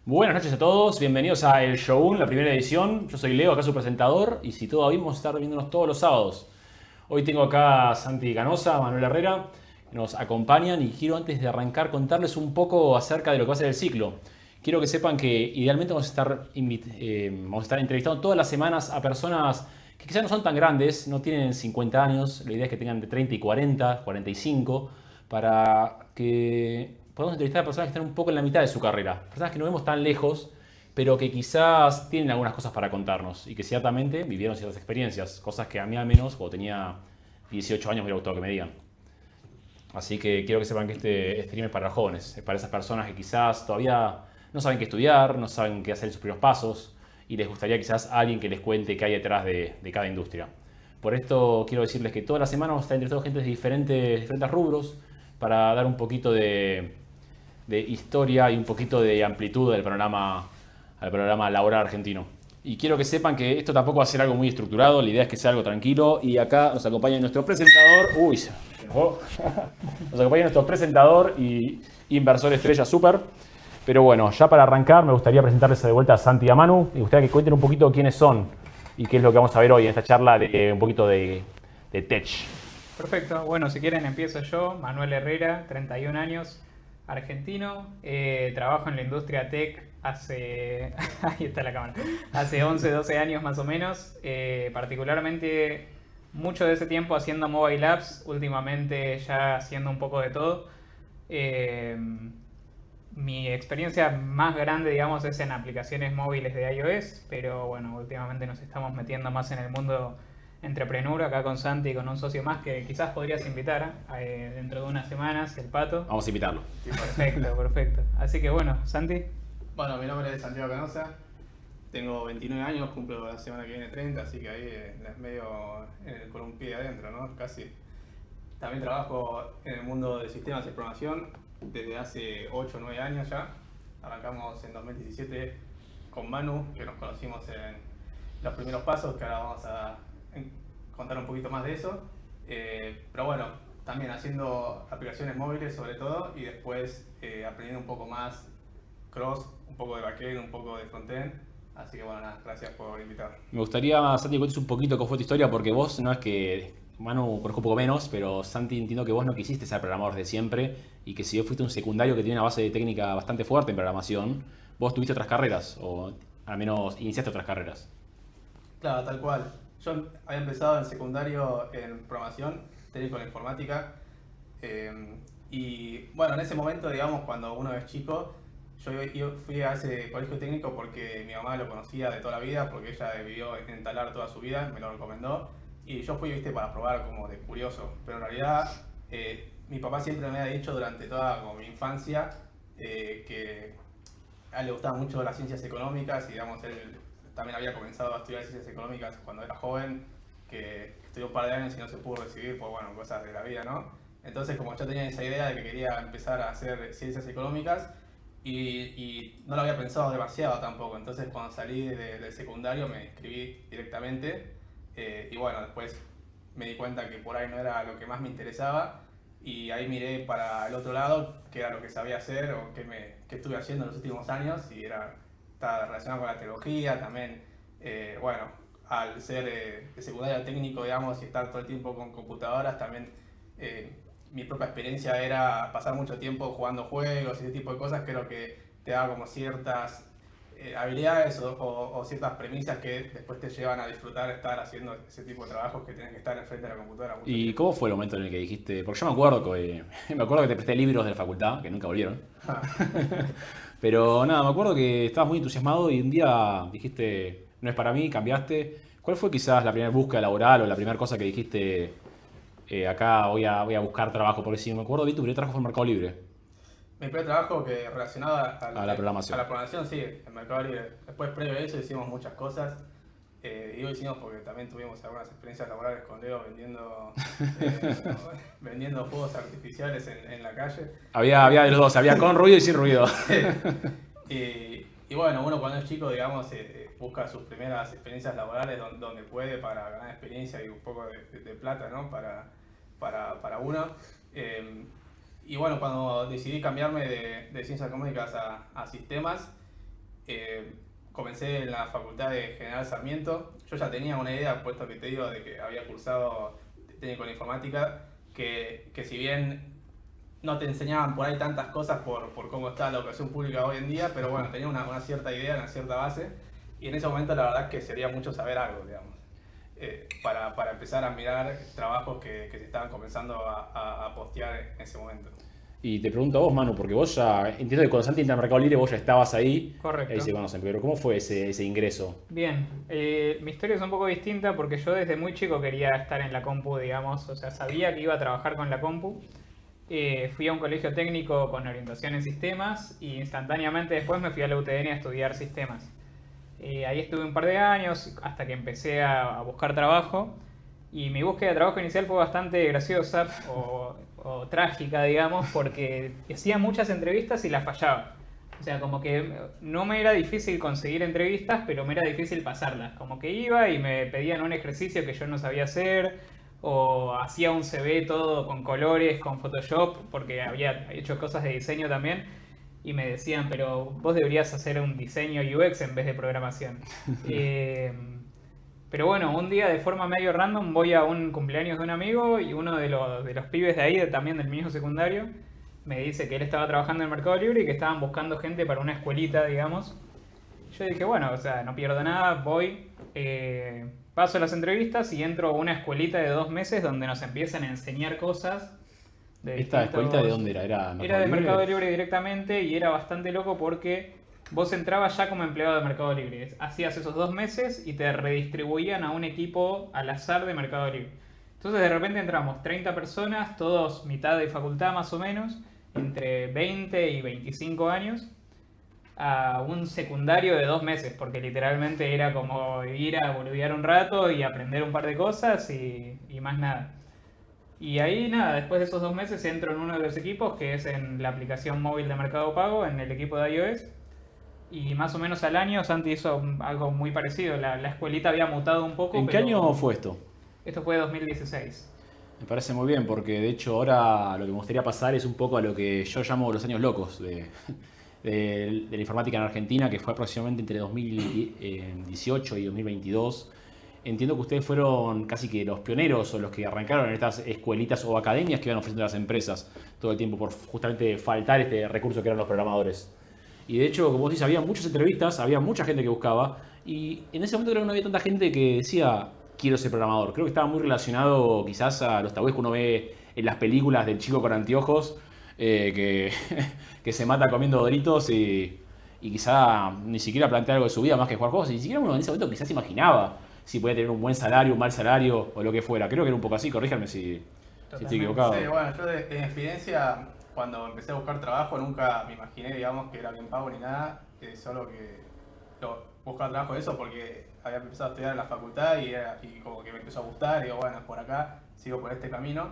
Buenas noches a todos, bienvenidos a El Shogun, la primera edición. Yo soy Leo, acá su presentador, y si todo va bien, vamos a estar viéndonos todos los sábados. Hoy tengo acá a Santi Canosa, Manuel Herrera, que nos acompañan y quiero antes de arrancar contarles un poco acerca de lo que va a ser el ciclo. Quiero que sepan que idealmente vamos a estar entrevistando todas las semanas a personas que quizás no son tan grandes, no tienen 50 años, la idea es que tengan de 30 y 40, 45, para que podamos entrevistar a personas que están un poco en la mitad de su carrera, personas que no vemos tan lejos, pero que quizás tienen algunas cosas para contarnos y que ciertamente vivieron ciertas experiencias, cosas que a mí al menos, cuando tenía 18 años, me hubiera gustado que me digan. Así que quiero que sepan que este stream es para los jóvenes, es para esas personas que quizás todavía no saben qué estudiar, no saben qué hacer en sus primeros pasos y les gustaría quizás alguien que les cuente qué hay detrás de cada industria. Por esto quiero decirles que toda la semana vamos a estar entrevistando gente de diferentes rubros para dar un poquito de historia y un poquito de amplitud al panorama laboral argentino. Y quiero que sepan que esto tampoco va a ser algo muy estructurado, la idea es que sea algo tranquilo. Y acá nos acompaña nuestro presentador. Uy, se enojó. Nos acompaña nuestro presentador y inversor estrella super. Pero bueno, ya para arrancar me gustaría presentarles de vuelta a Santi y a Manu. Me gustaría que cuenten un poquito quiénes son y qué es lo que vamos a ver hoy en esta charla de un poquito de tech. Perfecto, bueno, si quieren empiezo yo, Manuel Herrera, 31 años, argentino, trabajo en la industria tech hace, ahí está la cámara, hace 11, 12 años más o menos, particularmente mucho de ese tiempo haciendo mobile apps, últimamente ya haciendo un poco de todo. Eh, Mi experiencia más grande, digamos, es en aplicaciones móviles de iOS, pero bueno, últimamente nos estamos metiendo más en el mundo entrepreneur, acá con Santi y con un socio más que quizás podrías invitar dentro de unas semanas, el Pato. Vamos a invitarlo. Perfecto, perfecto. Así que bueno, Santi. Bueno, mi nombre es Santiago Canosa, tengo 29 años, cumplo la semana que viene 30, así que ahí medio con un pie adentro, ¿no? Casi. También trabajo en el mundo de sistemas de programación desde hace 8 o 9 años ya. Arrancamos en 2017 con Manu, que nos conocimos en los primeros pasos, que ahora vamos a contar un poquito más de eso. Pero bueno, también haciendo aplicaciones móviles sobre todo y después aprendiendo un poco más cross, un poco de backend, un poco de frontend. Así que bueno, nada, gracias por invitarme. Me gustaría, Santi, que cuentes un poquito cómo fue tu historia, porque vos no es que, Manu, conozco un poco menos, pero Santi, entiendo que vos no quisiste ser programador de siempre y que si vos fuiste un secundario que tiene una base de técnica bastante fuerte en programación, vos tuviste otras carreras, o al menos iniciaste otras carreras. Claro, tal cual. Yo había empezado en secundario en programación, técnico en informática. Y bueno, en ese momento, digamos, cuando uno es chico, yo fui a ese colegio técnico porque mi mamá lo conocía de toda la vida, porque ella vivió en Talar toda su vida, me lo recomendó. Y yo fui, viste, para probar como de curioso. Pero en realidad, mi papá siempre me había dicho durante toda como, mi infancia que a él le gustaban mucho las ciencias económicas y, digamos, él también había comenzado a estudiar ciencias económicas cuando era joven, que estudió un par de años y no se pudo recibir por, bueno, cosas de la vida, ¿no? Entonces, como yo tenía esa idea de que quería empezar a hacer ciencias económicas, y no lo había pensado demasiado tampoco, entonces cuando salí del secundario me inscribí directamente, y bueno, después me di cuenta que por ahí no era lo que más me interesaba, y ahí miré para el otro lado, qué era lo que sabía hacer o qué estuve haciendo en los últimos años, y estaba relacionado con la tecnología también. Bueno, al ser de secundario técnico, digamos, y estar todo el tiempo con computadoras, también mi propia experiencia era pasar mucho tiempo jugando juegos y ese tipo de cosas. Creo que te da como ciertas habilidades o ciertas premisas que después te llevan a disfrutar estar haciendo ese tipo de trabajos que tienes que estar enfrente de la computadora mucho ¿Y tiempo. cómo fue el momento en el que dijiste? Porque yo me acuerdo que, me acuerdo que te presté libros de la facultad, que nunca volvieron. Pero nada, me acuerdo que estabas muy entusiasmado y un día dijiste, no es para mí, cambiaste. ¿Cuál fue quizás la primera búsqueda laboral o la primera cosa que dijiste, acá voy a buscar trabajo? Porque si me acuerdo bien, tu primer trabajo fue en Mercado Libre, Mi primer trabajo que relacionado a la programación. a la programación, sí, en Mercado Libre. Después, previo a eso, hicimos muchas cosas. Digo hicimos porque también tuvimos algunas experiencias laborales con Leo eh, vendiendo fuegos artificiales en la calle. Había de los dos, había con ruido y sin ruido. Y bueno, uno cuando es chico, digamos, busca sus primeras experiencias laborales donde puede para ganar experiencia y un poco de plata, ¿no? Para uno. Y bueno, cuando decidí cambiarme de ciencias económicas a sistemas, Comencé en la facultad de General Sarmiento. Yo ya tenía una idea, puesto que te digo, de que había cursado técnico en informática, que si bien no te enseñaban por ahí tantas cosas por cómo está la educación pública hoy en día, pero bueno, tenía una cierta idea, una cierta base, y en ese momento la verdad es que sería mucho saber algo, digamos, para empezar a mirar trabajos que se estaban comenzando a postear en ese momento. Y te pregunto a vos, Manu, porque vos ya, entiendo que cuando Santi entra al Mercado Libre vos ya estabas ahí. Correcto. Ahí se conocen, pero ¿cómo fue ese ingreso? Bien, mi historia es un poco distinta porque yo desde muy chico quería estar en la compu, digamos, o sea, sabía que iba a trabajar con la compu. Fui a un colegio técnico con orientación en sistemas y instantáneamente después me fui a la UTN a estudiar sistemas. Ahí estuve un par de años hasta que empecé a buscar trabajo y mi búsqueda de trabajo inicial fue bastante graciosa o trágica, digamos, porque hacía muchas entrevistas y las fallaba. O sea, como que no me era difícil conseguir entrevistas, pero me era difícil pasarlas. Como que iba y me pedían un ejercicio que yo no sabía hacer, o hacía un CV todo con colores, con Photoshop, porque había hecho cosas de diseño también, y me decían, pero vos deberías hacer un diseño UX en vez de programación. Pero bueno, un día de forma medio random voy a un cumpleaños de un amigo y uno de los pibes de ahí, también del mismo secundario, me dice que él estaba trabajando en el Mercado Libre y que estaban buscando gente para una escuelita, digamos. Yo dije, bueno, o sea, no pierdo nada, voy, paso las entrevistas y entro a una escuelita de 2 meses donde nos empiezan a enseñar cosas. ¿Esta escuelita de dónde era? Era de Mercado Libre directamente y era bastante loco porque vos entrabas ya como empleado de Mercado Libre. Hacías esos 2 meses y te redistribuían a un equipo al azar de Mercado Libre. Entonces de repente entramos 30 personas, todos mitad de facultad más o menos, entre 20 y 25 años, a un secundario de 2 meses, porque literalmente era como ir a boludear un rato y aprender un par de cosas y más nada. Y ahí nada, después de esos 2 meses entro en uno de los equipos, que es en la aplicación móvil de Mercado Pago, en el equipo de iOS. Y más o menos al año Santi hizo algo muy parecido. La escuelita había mutado un poco. ¿En qué año fue esto? Esto fue 2016. Me parece muy bien, porque de hecho ahora lo que me gustaría pasar es un poco a lo que yo llamo los años locos de la informática en Argentina, que fue aproximadamente entre 2018 y 2022. Entiendo que ustedes fueron casi que los pioneros o los que arrancaron en estas escuelitas o academias que iban ofreciendo las empresas todo el tiempo por justamente faltar este recurso que eran los programadores. Y de hecho, como vos dices, había muchas entrevistas, había mucha gente que buscaba y en ese momento creo que no había tanta gente que decía quiero ser programador. Creo que estaba muy relacionado quizás a los tabúes que uno ve en las películas del chico con anteojos que se mata comiendo Doritos y quizá ni siquiera plantea algo de su vida más que jugar juegos. Y ni siquiera uno en ese momento quizás se imaginaba si podía tener un buen salario, un mal salario o lo que fuera. Creo que era un poco así, corríjanme si estoy equivocado. Sí, bueno, yo de experiencia, cuando empecé a buscar trabajo, nunca me imaginé, digamos, que era bien pago ni nada, solo que buscar trabajo de eso porque había empezado a estudiar en la facultad y como que me empezó a gustar, y digo, bueno, por acá, sigo por este camino.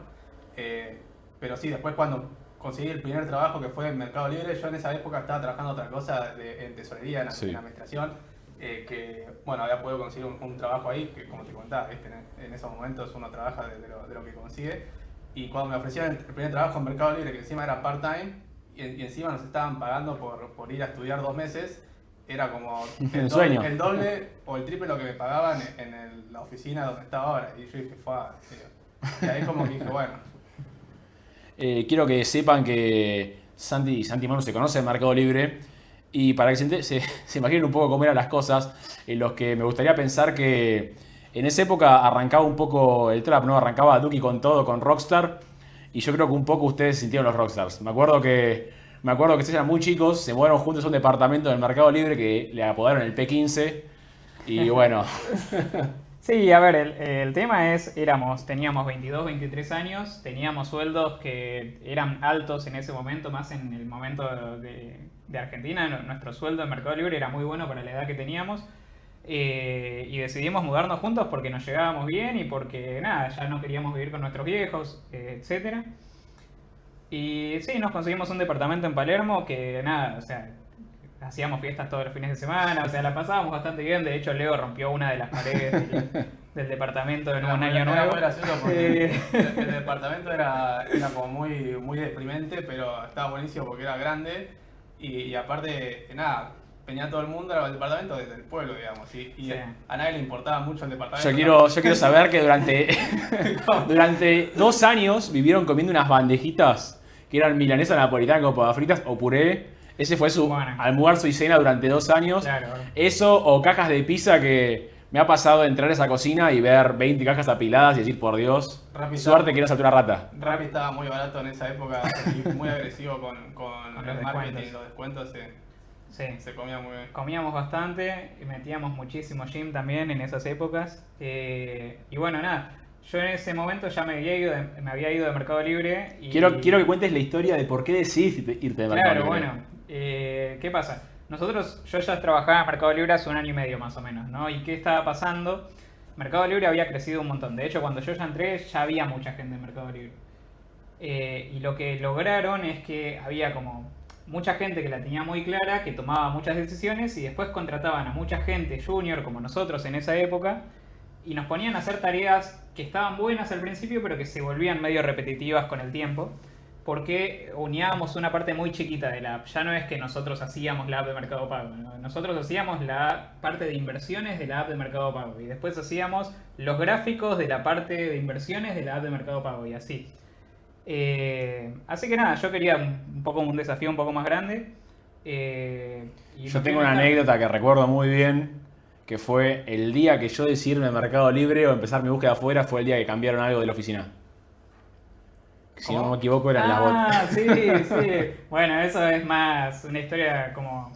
Pero sí, después cuando conseguí el primer trabajo que fue en Mercado Libre, yo en esa época estaba trabajando otra cosa en tesorería, en administración. Que bueno, había podido conseguir un trabajo ahí, que como te contaba, en esos momentos uno trabaja de lo que consigue. Y cuando me ofrecieron el primer trabajo en Mercado Libre, que encima era part-time, y encima nos estaban pagando por ir a estudiar 2 meses, era como el doble o el triple lo que me pagaban en la oficina donde estaba ahora. Y yo dije, y ahí como que dije, bueno. Quiero que sepan que Santi y Manu se conocen en Mercado Libre. Y para que se imaginen un poco cómo eran las cosas, en los que me gustaría pensar que en esa época arrancaba un poco el trap, ¿no? Arrancaba Duki con todo, con Rockstar, y yo creo que un poco ustedes sintieron los Rockstars. Me acuerdo que ustedes eran muy chicos, se mudaron juntos a un departamento del Mercado Libre que le apodaron el P15, y bueno. Sí, a ver, el tema es, teníamos 22, 23 años, teníamos sueldos que eran altos en ese momento, más en el momento de Argentina. Nuestro sueldo en Mercado Libre era muy bueno para la edad que teníamos, y decidimos mudarnos juntos porque nos llevábamos bien y porque nada, ya no queríamos vivir con nuestros viejos, etcétera. Y sí, nos conseguimos un departamento en Palermo que nada, o sea, hacíamos fiestas todos los fines de semana, o sea, la pasábamos bastante bien. De hecho, Leo rompió una de las paredes del departamento en un año nuevo. Era muy gracioso porque el departamento era como muy deprimente, pero estaba buenísimo porque era grande y aparte, nada, venía todo el mundo al departamento desde el pueblo, digamos, y Sí. a nadie le importaba mucho el departamento. Yo quiero saber que durante 2 años vivieron comiendo unas bandejitas que eran milanesa napolitana con papas fritas o puré. Ese fue su Bueno. almuerzo y cena durante 2 años. Claro. Eso o cajas de pizza que me ha pasado de entrar a esa cocina y ver 20 cajas apiladas y decir, por Dios, Rappi suerte que no saltó una rata. Rappi estaba muy barato en esa época y muy agresivo con Con el los marketing, descuentos. los descuentos, Sí. se comía muy bien. Comíamos bastante y metíamos muchísimo gym también en esas épocas. Y bueno, nada, yo en ese momento ya me había ido de Mercado Libre. Y... Quiero que cuentes la historia de por qué decidiste irte de Mercado Claro, Libre. bueno, ¿qué pasa? Yo ya trabajaba en Mercado Libre hace 1 año y medio más o menos, ¿no? ¿Y qué estaba pasando? Mercado Libre había crecido un montón. De hecho, cuando yo ya entré, ya había mucha gente en Mercado Libre. Y lo que lograron es que había como mucha gente que la tenía muy clara, que tomaba muchas decisiones y después contrataban a mucha gente junior como nosotros en esa época y nos ponían a hacer tareas que estaban buenas al principio pero que se volvían medio repetitivas con el tiempo porque uníamos una parte muy chiquita de la app. Ya no es que nosotros hacíamos la app de Mercado Pago, ¿no? Nosotros hacíamos la parte de inversiones de la app de Mercado Pago y después hacíamos los gráficos de la parte de inversiones de la app de Mercado Pago y así. Así que nada, yo quería un poco un desafío un poco más grande. Y Yo me tengo fui una a anécdota que recuerdo muy bien, que fue el día que yo decidí irme a Mercado Libre o empezar mi búsqueda afuera, fue el día que cambiaron algo de la oficina. Si no ¿Cómo? me equivoco eran las botas. Sí, sí. Bueno, eso es más una historia como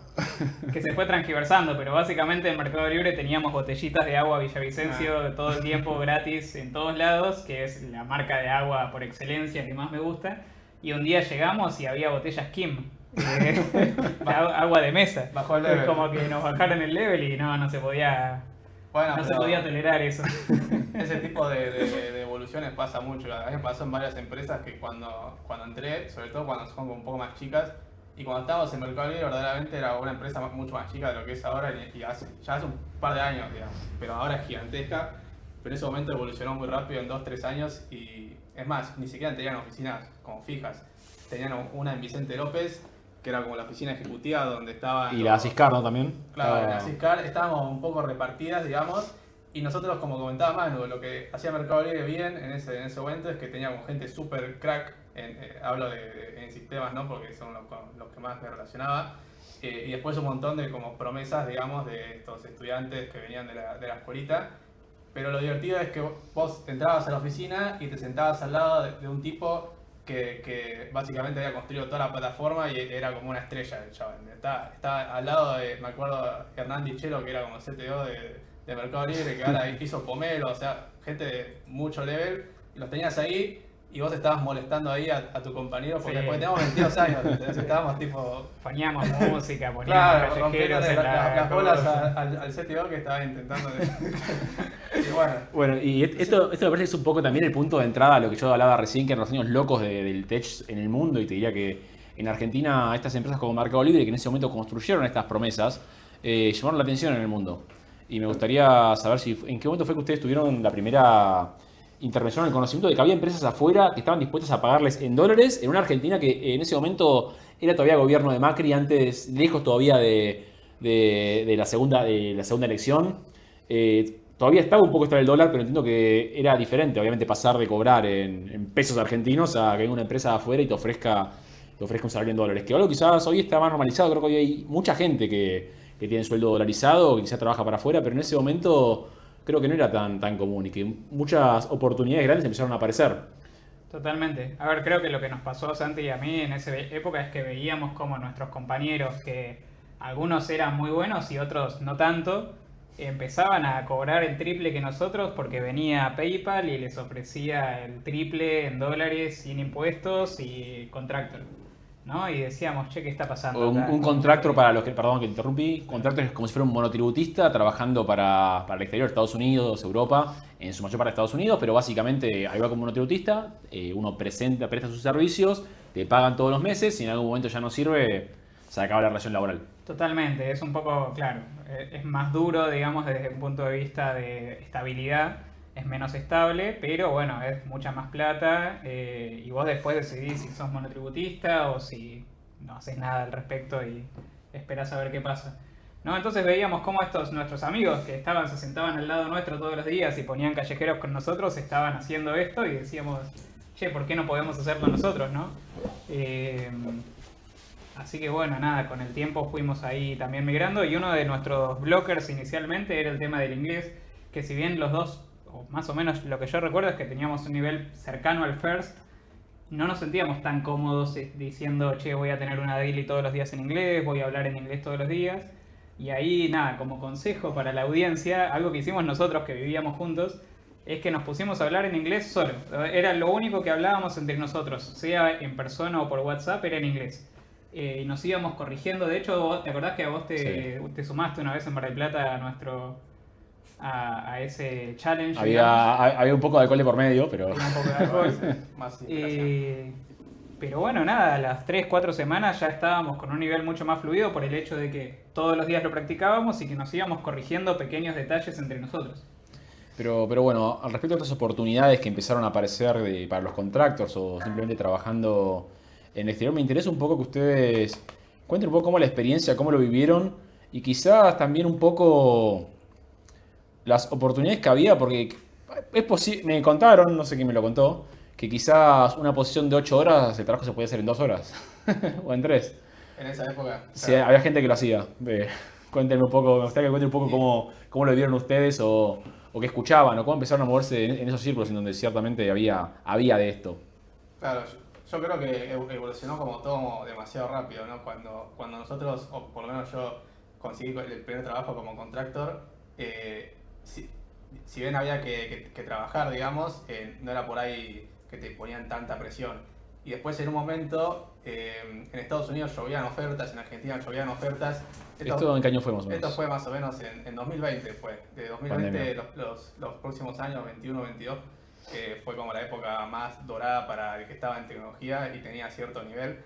que se fue transgiversando, pero básicamente en Mercado Libre teníamos botellitas de agua Villavicencio todo el tiempo gratis en todos lados, que es la marca de agua por excelencia que más me gusta. Y un día llegamos y había botellas Kim, agua de mesa. Bajó el Es level. como que nos bajaron el level y no se podía, Bueno, no se pero podía tolerar eso. ese tipo de evoluciones pasa mucho. A mí me pasó en varias empresas que cuando entré, sobre todo cuando son un poco más chicas, y cuando estábamos en Mercado Libre verdaderamente era una empresa mucho más chica de lo que es ahora y ya hace un par de años, digamos, pero ahora es gigantesca. Pero en ese momento evolucionó muy rápido en 2-3 años y es más, ni siquiera tenían oficinas como fijas. Tenían una en Vicente López, que era como la oficina ejecutiva donde estaban... Y la Ciscar, ¿no? También. Claro, en la Ciscar estábamos un poco repartidas, digamos, y nosotros, como comentaba Manu, lo que hacía Mercado Libre bien en ese momento es que teníamos gente súper crack, hablo en sistemas, ¿no? Porque son los que más me relacionaba, y después un montón de como promesas, digamos, de estos estudiantes que venían de la escuelita. Pero lo divertido es que vos entrabas a la oficina y te sentabas al lado de un tipo que básicamente había construido toda la plataforma y era como una estrella el chaval. Estaba al lado de, me acuerdo, Hernán Dichelo, que era como CTO de Mercado Libre, que ahora hizo Pomelo, o sea, gente de mucho level, y los tenías ahí y vos estabas molestando ahí a tu compañero, porque Sí. después teníamos 22 años, entonces estábamos tipo... Poníamos música, poníamos Claro, callejeros rompiendo en las bolas cosa. al CTO que estaba intentando y bueno, Bueno, y esto me parece que es un poco también el punto de entrada a lo que yo hablaba recién, que eran los años locos del tech en el mundo, y te diría que en Argentina estas empresas como Mercado Libre, que en ese momento construyeron estas promesas, llamaron la atención en el mundo. Y me gustaría saber en qué momento fue que ustedes tuvieron la primera intervención en el conocimiento de que había empresas afuera que estaban dispuestas a pagarles en dólares en una Argentina que en ese momento era todavía gobierno de Macri, antes, lejos todavía de la segunda elección. Todavía estaba un poco extra el dólar, pero entiendo que era diferente, obviamente, pasar de cobrar en pesos argentinos a que venga una empresa de afuera y te ofrezca un salario en dólares. Que algo quizás hoy está más normalizado, creo que hoy hay mucha gente que tiene sueldo dolarizado, que quizás trabaja para afuera, pero en ese momento creo que no era tan común y que muchas oportunidades grandes empezaron a aparecer. Totalmente. A ver, creo que lo que nos pasó a Santi y a mí en esa época es que veíamos como nuestros compañeros, que algunos eran muy buenos y otros no tanto, empezaban a cobrar el triple que nosotros porque venía PayPal y les ofrecía el triple en dólares sin impuestos y contractor, ¿no? Y decíamos, che, ¿qué está pasando acá? Un contractor, para los que, perdón que te interrumpí, contractor es como si fuera un monotributista trabajando para el exterior, Estados Unidos, Europa, en su mayor parte Estados Unidos, pero básicamente ahí va como monotributista, uno presta sus servicios, te pagan todos los meses, si en algún momento ya no sirve, se acaba la relación laboral. Totalmente, es un poco, claro, es más duro, digamos, desde un punto de vista de estabilidad, es menos estable, pero bueno, es mucha más plata y vos después decidís si sos monotributista o si no haces nada al respecto y esperás a ver qué pasa. ¿no? Entonces veíamos cómo nuestros amigos que se sentaban al lado nuestro todos los días y ponían callejeros con nosotros, estaban haciendo esto y decíamos, che, ¿por qué no podemos hacerlo nosotros, no? Así que bueno, nada, con el tiempo fuimos ahí también migrando y uno de nuestros blockers inicialmente era el tema del inglés, que si bien los dos, o más o menos lo que yo recuerdo es que teníamos un nivel cercano al first, no nos sentíamos tan cómodos diciendo, che, voy a tener una daily todos los días en inglés, voy a hablar en inglés todos los días. Y ahí, nada, como consejo para la audiencia, algo que hicimos nosotros que vivíamos juntos, es que nos pusimos a hablar en inglés solo. Era lo único que hablábamos entre nosotros, sea en persona o por WhatsApp, era en inglés. Y nos íbamos corrigiendo. De hecho, ¿te acordás que a vos te sumaste una vez en Mar del Plata a ese challenge? Había un poco de alcohol de por medio, pero... Había un poco de alcohol. Más Pero bueno, nada, a las 3-4 semanas ya estábamos con un nivel mucho más fluido por el hecho de que todos los días lo practicábamos y que nos íbamos corrigiendo pequeños detalles entre nosotros. Pero bueno, al respecto a otras oportunidades que empezaron a aparecer para los contractors o simplemente trabajando en el exterior, me interesa un poco que ustedes cuenten un poco cómo la experiencia, cómo lo vivieron y quizás también un poco las oportunidades que había, porque es posible, me contaron, no sé quién me lo contó, que quizás una posición de 8 horas, el trabajo se podía hacer en 2 horas o en 3. En esa época. Sí, había gente que lo hacía. Cuéntenme un poco, me gustaría que cuenten un poco cómo lo vieron ustedes o qué escuchaban o cómo empezaron a moverse en esos círculos en donde ciertamente había de esto. Claro, yo creo que evolucionó como todo demasiado rápido, ¿no? Cuando nosotros, o por lo menos yo, conseguí el primer trabajo como contractor, si bien había que trabajar, digamos, no era por ahí que te ponían tanta presión. Y después en un momento, en Estados Unidos llovían ofertas, en Argentina llovían ofertas. ¿Esto en qué año fue más o menos? Esto fue más o menos en 2020 fue. De 2020 los próximos años, 21, 22, fue como la época más dorada para el que estaba en tecnología y tenía cierto nivel.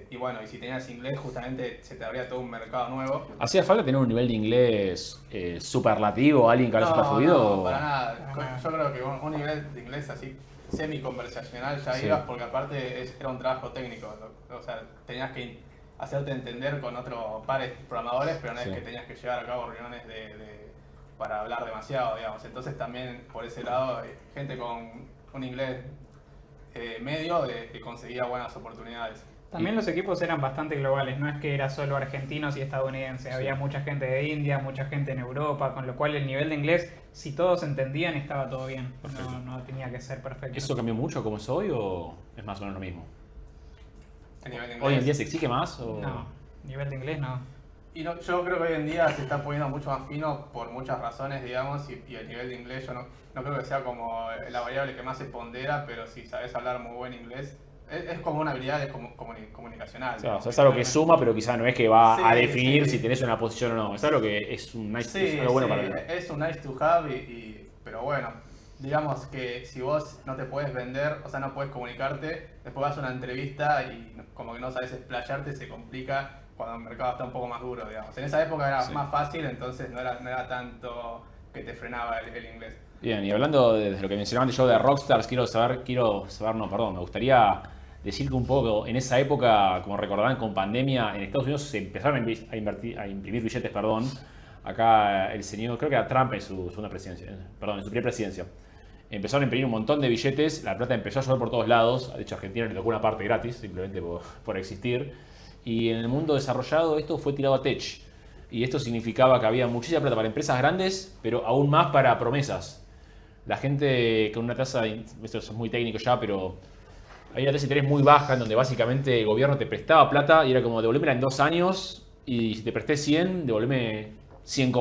Y bueno, y si tenías inglés, justamente se te abría todo un mercado nuevo. ¿Hacía falta tener un nivel de inglés superlativo, alguien que habla superfluido? No, para nada. Yo creo que un nivel de inglés así semi-conversacional ya ibas, porque aparte era un trabajo técnico. O sea, tenías que hacerte entender con otros pares programadores, pero no es que tenías que llevar a cabo reuniones para hablar demasiado, digamos. Entonces también por ese lado, gente con un inglés medio que conseguía buenas oportunidades. También los equipos eran bastante globales, no es que era solo argentinos y estadounidenses, había mucha gente de India, mucha gente en Europa, con lo cual el nivel de inglés, si todos entendían, estaba todo bien, no tenía que ser perfecto. ¿Eso cambió mucho como es hoy o es más o menos lo mismo? ¿El nivel de inglés? ¿Hoy en día se exige más? O... No, nivel de inglés no. Y yo creo que hoy en día se está poniendo mucho más fino por muchas razones, digamos, y el nivel de inglés yo no creo que sea como la variable que más se pondera, pero si sabes hablar muy buen inglés, es como una habilidad comunicacional. O sea, es algo que suma, pero quizá no es que va a definir si tenés una posición o no. Es algo que es un nice, algo bueno para ver. Es un nice to have, pero bueno, digamos que si vos no te puedes vender, o sea, no puedes comunicarte, después vas a una entrevista y como que no sabes explayarte, se complica cuando el mercado está un poco más duro, digamos. En esa época era más fácil, entonces no era tanto que te frenaba el inglés. Bien, y hablando de lo que mencionaban yo de Rockstars, me gustaría decir que un poco en esa época, como recordarán con pandemia, en Estados Unidos se empezaron a imprimir billetes, acá el señor, creo que era Trump en su segunda presidencia, en su primera presidencia. Empezaron a imprimir un montón de billetes, la plata empezó a llover por todos lados, de hecho a Argentina le tocó una parte gratis, simplemente por existir. Y en el mundo desarrollado esto fue tirado a tech. Y esto significaba que había muchísima plata para empresas grandes, pero aún más para promesas. La gente con una tasa, esto es muy técnico ya, pero hay una tasa de interés muy baja en donde básicamente el gobierno te prestaba plata y era como devolvémela en 2 años y si te presté 100, devolveme 100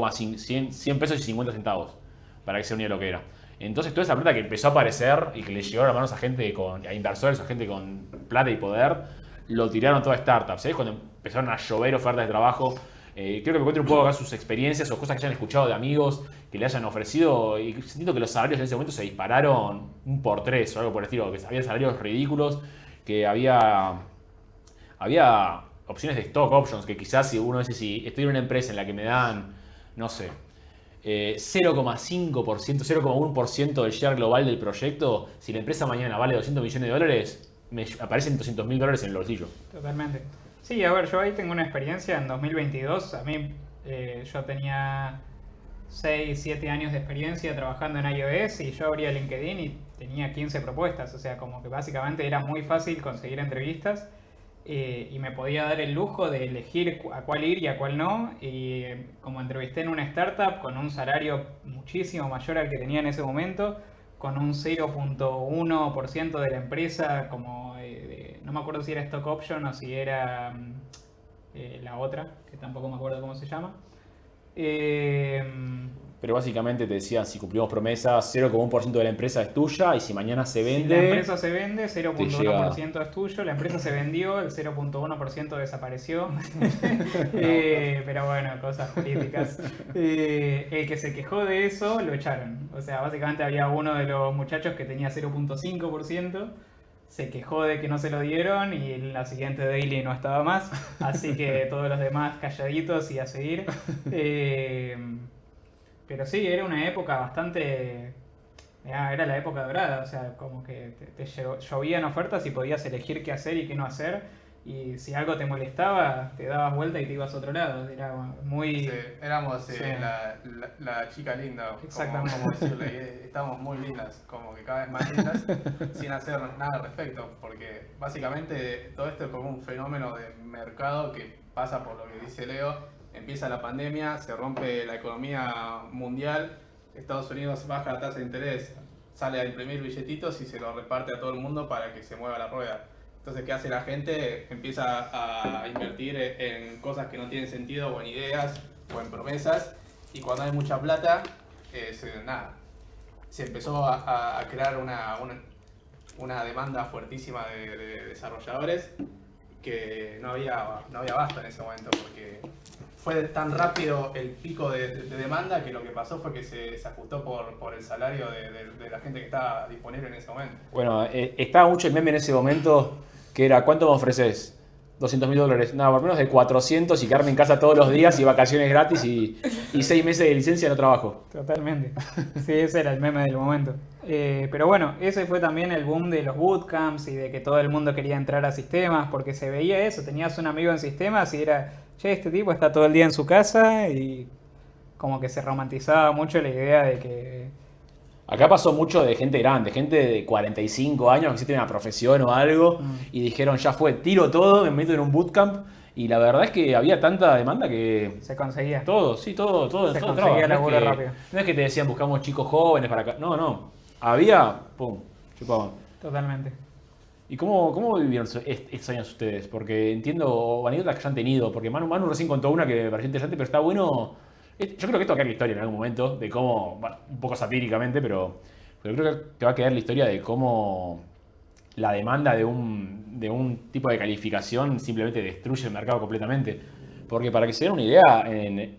pesos y 50 centavos para que se uniera lo que era. Entonces toda esa plata que empezó a aparecer y que le llegó a las manos a inversores, a gente con plata y poder, lo tiraron todas startups. ¿Sabes? Cuando empezaron a llover ofertas de trabajo. Creo que me cuenten un poco acá sus experiencias o cosas que hayan escuchado de amigos que le hayan ofrecido. Y siento que los salarios en ese momento se dispararon 1 por 3 o algo por el estilo. Que había salarios ridículos, que había opciones de stock options. Que quizás si uno dice, si estoy en una empresa en la que me dan, no sé, 0,5%, 0,1% del share global del proyecto, si la empresa mañana vale $200 millones, me aparecen $200.000 en el bolsillo. Totalmente. Sí, a ver, yo ahí tengo una experiencia en 2022. A mí Yo tenía 6, 7 años de experiencia trabajando en iOS y yo abría LinkedIn y tenía 15 propuestas. O sea, como que básicamente era muy fácil conseguir entrevistas y me podía dar el lujo de elegir a cuál ir y a cuál no. Y como entrevisté en una startup con un salario muchísimo mayor al que tenía en ese momento, con un 0.1% de la empresa, como no me acuerdo si era stock option o si era la otra, que tampoco me acuerdo cómo se llama. Pero básicamente te decían, si cumplimos promesas, 0,1% de la empresa es tuya y si mañana se Si vende... la empresa se vende, te 0.1% es tuyo. La empresa se vendió, el 0.1% desapareció. Pero bueno, cosas políticas. El que se quejó de eso lo echaron. O sea, básicamente había uno de los muchachos que tenía 0.5%. Se quejó de que no se lo dieron y en la siguiente daily no estaba más. Así que todos los demás calladitos y a seguir. Pero sí, era una época bastante... Era la época dorada, o sea, como que llovían ofertas y podías elegir qué hacer y qué no hacer. Y si algo te molestaba, te dabas vuelta y te ibas a otro lado. Era muy... Sí, éramos Sí. la chica linda, Exactamente. como decirle, y estábamos muy lindas, como que cada vez más lindas, sin hacer nada al respecto, porque básicamente todo esto es como un fenómeno de mercado que pasa por lo que dice Leo. Empieza la pandemia, se rompe la economía mundial, Estados Unidos baja la tasa de interés, sale a imprimir billetitos y se lo reparte a todo el mundo para que se mueva la rueda. Entonces, ¿qué hace la gente? Empieza a invertir en cosas que no tienen sentido, o en ideas, o en promesas, y cuando hay mucha plata, se empezó a crear una demanda fuertísima de desarrolladores que no había abasto en ese momento, porque fue tan rápido el pico de demanda que lo que pasó fue que se ajustó por el salario de la gente que estaba disponible en ese momento. Bueno, estaba mucho el meme en ese momento que era, ¿cuánto me ofreces? $200.000. No, por menos de 400 y quedarme en casa todos los días y vacaciones gratis y 6 meses de licencia no trabajo. Totalmente. Sí, ese era el meme del momento. Pero bueno, ese fue también el boom de los bootcamps y de que todo el mundo quería entrar a sistemas porque se veía eso. Tenías un amigo en sistemas y era, che, este tipo está todo el día en su casa y como que se romantizaba mucho la idea de que... Acá pasó mucho de gente grande, gente de 45 años que sí tiene una profesión o algo y dijeron, ya fue, tiro todo, me meto en un bootcamp y la verdad es que había tanta demanda que... Se conseguía. Todo Se todo conseguía entraba. laburo rápido. No es que te decían buscamos chicos jóvenes para acá, no, había, pum, chupaban. Totalmente. ¿Y cómo vivieron estos años ustedes? Porque entiendo anécdotas que ya han tenido, porque Manu recién contó una que me pareció interesante, pero está bueno. Yo creo que esto va a quedar la historia en algún momento, de cómo, bueno, un poco satíricamente, pero creo que te va a quedar la historia de cómo la demanda de un tipo de calificación simplemente destruye el mercado completamente. Porque para que se den una idea, en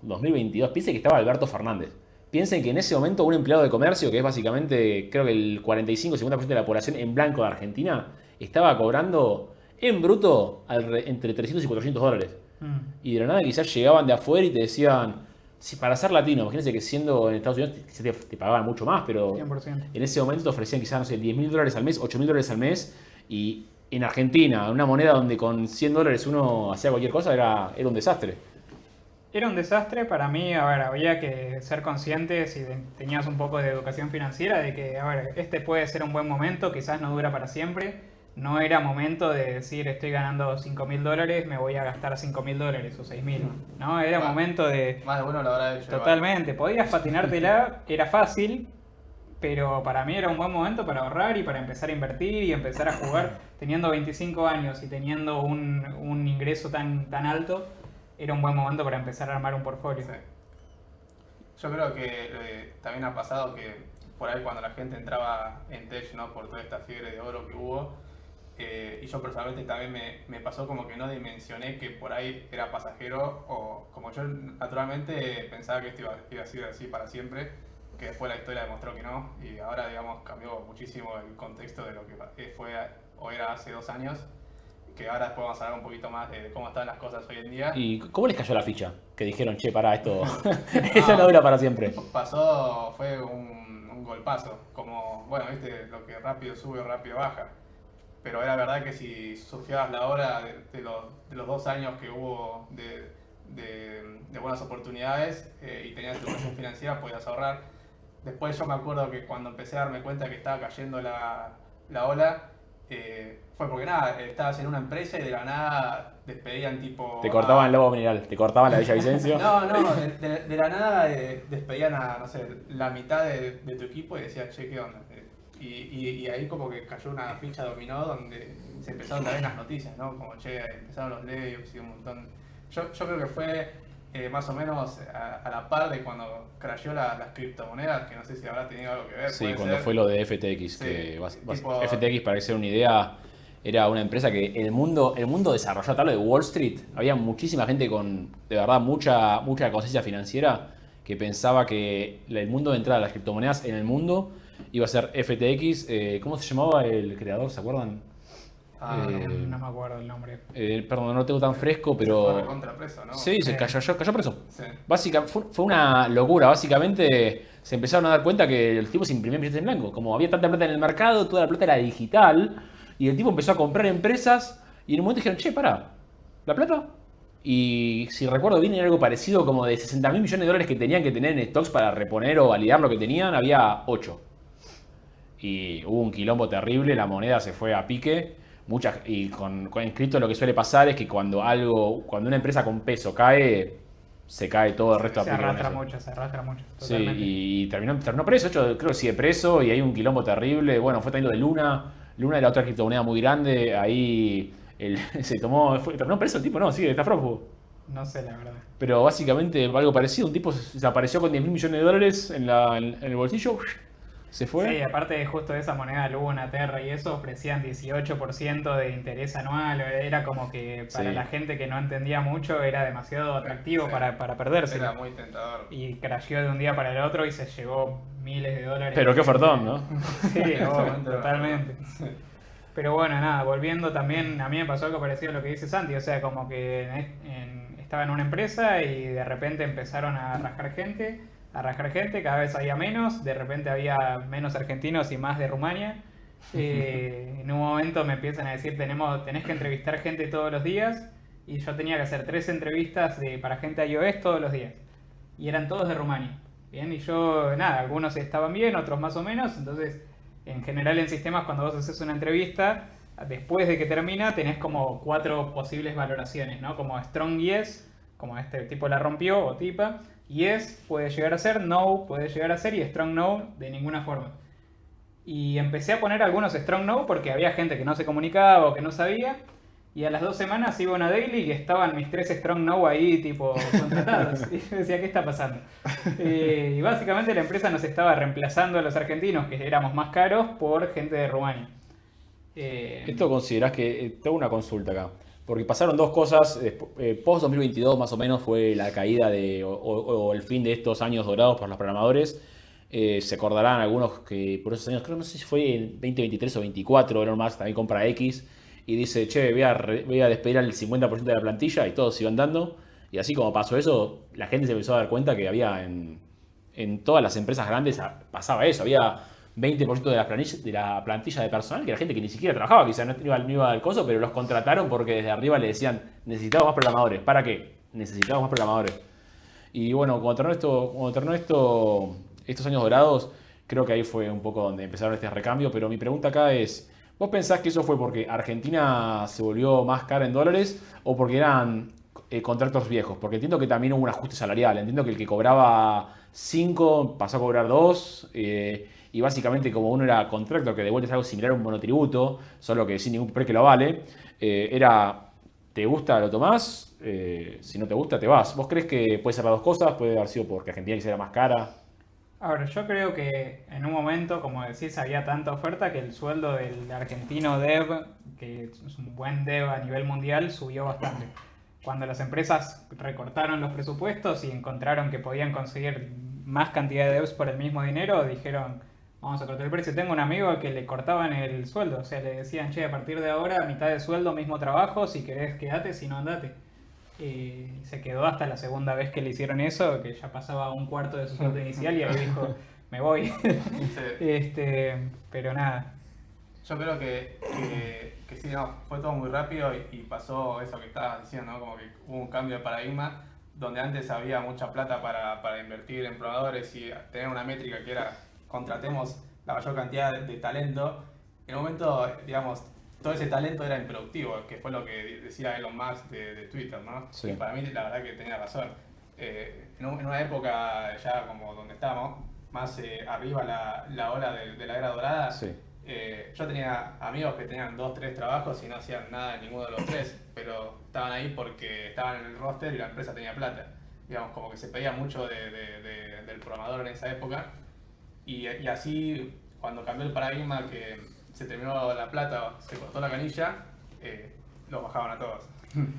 2022, piensen que estaba Alberto Fernández. Piensen que en ese momento un empleado de comercio, que es básicamente, creo que el 45-50% de la población en blanco de Argentina, estaba cobrando en bruto entre 300 y $400. Y de la nada quizás llegaban de afuera y te decían, si para ser latino, imagínense que siendo en Estados Unidos te pagaban mucho más, pero 100%. en ese momento te ofrecían quizás, no sé, $10.000 al mes, $8.000 al mes, y en Argentina, una moneda donde con $100 uno hacía cualquier cosa, era un desastre. Era un desastre para mí, a ver, había que ser conscientes si tenías un poco de educación financiera de que, a ver, este puede ser un buen momento, quizás no dura para siempre. No era momento de decir estoy ganando $5.000, me voy a gastar $5.000 o 6.000. No, era momento de... Más de uno lo habrá hecho. Totalmente, podías patinártela, era fácil, pero para mí era un buen momento para ahorrar y para empezar a invertir y empezar a jugar. Teniendo 25 años y teniendo un ingreso tan alto, era un buen momento para empezar a armar un portfolio. Sí. Yo creo que también ha pasado que por ahí cuando la gente entraba en tech, ¿no? Por toda esta fiebre de oro que hubo, y yo personalmente también me pasó como que no dimensioné que por ahí era pasajero, o como yo naturalmente pensaba que esto iba a ser así para siempre, que después la historia demostró que no, y ahora digamos cambió muchísimo el contexto de lo que fue o era hace 2 años, que ahora después vamos a hablar un poquito más de cómo están las cosas hoy en día. ¿Y cómo les cayó la ficha? Que dijeron, che, pará, esto no dura para siempre. Fue un golpazo, como, bueno, viste, lo que rápido sube, rápido baja. Pero era verdad que si surfeabas la hora de los 2 años que hubo de buenas oportunidades y tenías tu educación financiera, podías ahorrar. Después yo me acuerdo que cuando empecé a darme cuenta que estaba cayendo la ola, fue porque nada, estabas en una empresa y de la nada despedían tipo... Te cortaban el lobo mineral, te cortaban la Villavicencio. No, de la nada despedían a, no sé, la mitad de tu equipo y decían, che, ¿qué onda? Y ahí como que cayó una ficha dominó donde se empezaron a ver las noticias, ¿no? Como, che, empezaron los layoffs y un montón. Yo creo que fue más o menos a la par de cuando crasheó las criptomonedas, que no sé si habrá tenido algo que ver. Sí, cuando fue lo de FTX. Sí, Que tipo... FTX, para que se den una idea, era una empresa que el mundo desarrolló, tal de Wall Street, había muchísima gente con, de verdad, mucha conciencia financiera que pensaba que el mundo de entrada de las criptomonedas en el mundo iba a ser FTX. ¿Cómo se llamaba el creador? ¿Se acuerdan? No me acuerdo el nombre. Perdón, no lo tengo tan fresco, Fue pero... recontra preso, ¿no? Sí, se cayó preso. Sí. Fue una locura. Básicamente se empezaron a dar cuenta que el tipo se imprimía billetes en blanco. Como había tanta plata en el mercado, toda la plata era digital. Y el tipo empezó a comprar empresas y en un momento dijeron, che, pará, ¿la plata? Y si recuerdo bien era algo parecido como de 60.000 millones de dólares que tenían que tener en stocks para reponer o validar lo que tenían, había 8. Y hubo un quilombo terrible, la moneda se fue a pique. Y con cripto lo que suele pasar es que cuando una empresa con peso cae, se cae todo el resto a pique. Se arrastra mucho. Sí, y terminó preso. De hecho, creo que sigue preso y hay un quilombo terrible. Bueno, fue también lo de Luna. Luna era otra criptomoneda muy grande. Ahí terminó preso el tipo, no, sí, está prófugo. No sé, la verdad. Pero básicamente algo parecido. Un tipo se apareció con 10.000 millones de dólares en el bolsillo. Se fue. Sí, aparte de justo de esa moneda Luna, Terra y eso, ofrecían 18% de interés anual. Era como que para la gente que no entendía mucho era demasiado atractivo para perderse. Era muy tentador. Y crasheó de un día para el otro y se llevó miles de dólares. Pero qué ofertón, ¿no? Sí, totalmente. Pero bueno, nada, volviendo también, a mí me pasó algo parecido a lo que dice Santi. O sea, como que estaba en una empresa y de repente empezaron a rajar gente, cada vez había menos, de repente había menos argentinos y más de Rumania. En un momento me empiezan a decir, tenés que entrevistar gente todos los días, y yo tenía que hacer 3 entrevistas para gente iOS todos los días, y eran todos de Rumania. Bien, y yo, nada, algunos estaban bien, otros más o menos. Entonces, en general en sistemas, cuando vos haces una entrevista, después de que termina, tenés como 4 posibles valoraciones, ¿no? Como strong yes, como este tipo la rompió o tipa. Yes puede llegar a ser, no puede llegar a ser, y strong no de ninguna forma. Y empecé a poner algunos strong no porque había gente que no se comunicaba o que no sabía. Y a las 2 semanas iba a una daily y estaban mis 3 strong no ahí, tipo, contratados. Y yo decía, ¿qué está pasando? Y básicamente la empresa nos estaba reemplazando a los argentinos, que éramos más caros, por gente de Rumania. ¿Esto considerás que... tengo una consulta acá. Porque pasaron 2 cosas. Post 2022 más o menos fue la caída o el fin de estos años dorados por los programadores. Se acordarán algunos que por esos años, creo, no sé si fue en 2023 o 2024, Elon Musk también compra X y dice, che, voy a despedir al 50% de la plantilla, y todos iban dando. Y así como pasó eso, la gente se empezó a dar cuenta que había en todas las empresas grandes pasaba eso. Había 20% de la plantilla de personal que era gente que ni siquiera trabajaba, quizás no iba al coso, pero los contrataron porque desde arriba le decían, necesitamos más programadores. ¿Para qué? Necesitamos más programadores. Y bueno, cuando terminó estos años dorados, creo que ahí fue un poco donde empezaron este recambio. Pero mi pregunta acá es, ¿vos pensás que eso fue porque Argentina se volvió más cara en dólares o porque eran contratos viejos? Porque entiendo que también hubo un ajuste salarial. Entiendo que el que cobraba 5 pasó a cobrar 2. Y básicamente, como uno era contractor, que de vuelta es algo similar a un monotributo, solo que sin ningún pre que lo vale, era, ¿te gusta? Lo tomás, si no te gusta, te vas. ¿Vos crees que puede ser las 2 cosas? ¿Puede haber sido porque Argentina quisiera más cara? Ahora, yo creo que en un momento, como decís, había tanta oferta que el sueldo del argentino dev, que es un buen dev a nivel mundial, subió bastante. Cuando las empresas recortaron los presupuestos y encontraron que podían conseguir más cantidad de devs por el mismo dinero, dijeron, vamos a cortar el precio. Tengo un amigo al que le cortaban el sueldo, o sea, le decían, che, a partir de ahora, mitad de sueldo, mismo trabajo, si querés quedate, si no andate. Se quedó hasta la segunda vez que le hicieron eso, que ya pasaba un cuarto de su sueldo inicial, y ahí dijo, me voy. Pero nada. Yo creo que sí, no, fue todo muy rápido y pasó eso que estabas diciendo, ¿no? Como que hubo un cambio de paradigma. donde antes había mucha plata para invertir en programadores y tener una métrica que era contratemos la mayor cantidad de talento, en un momento, digamos, todo ese talento era improductivo, que fue lo que decía Elon Musk de Twitter, ¿no? Sí. Y para mí la verdad que tenía razón. En una época ya como donde estábamos, más arriba la ola de la era dorada, Sí. yo tenía amigos que tenían 2, 3 trabajos y no hacían nada en ninguno de los 3, pero estaban ahí porque estaban en el roster y la empresa tenía plata. Digamos, como que se pedía mucho del programador en esa época. Y así, cuando cambió el paradigma, que se terminó la plata, se cortó la canilla, los bajaban a todos.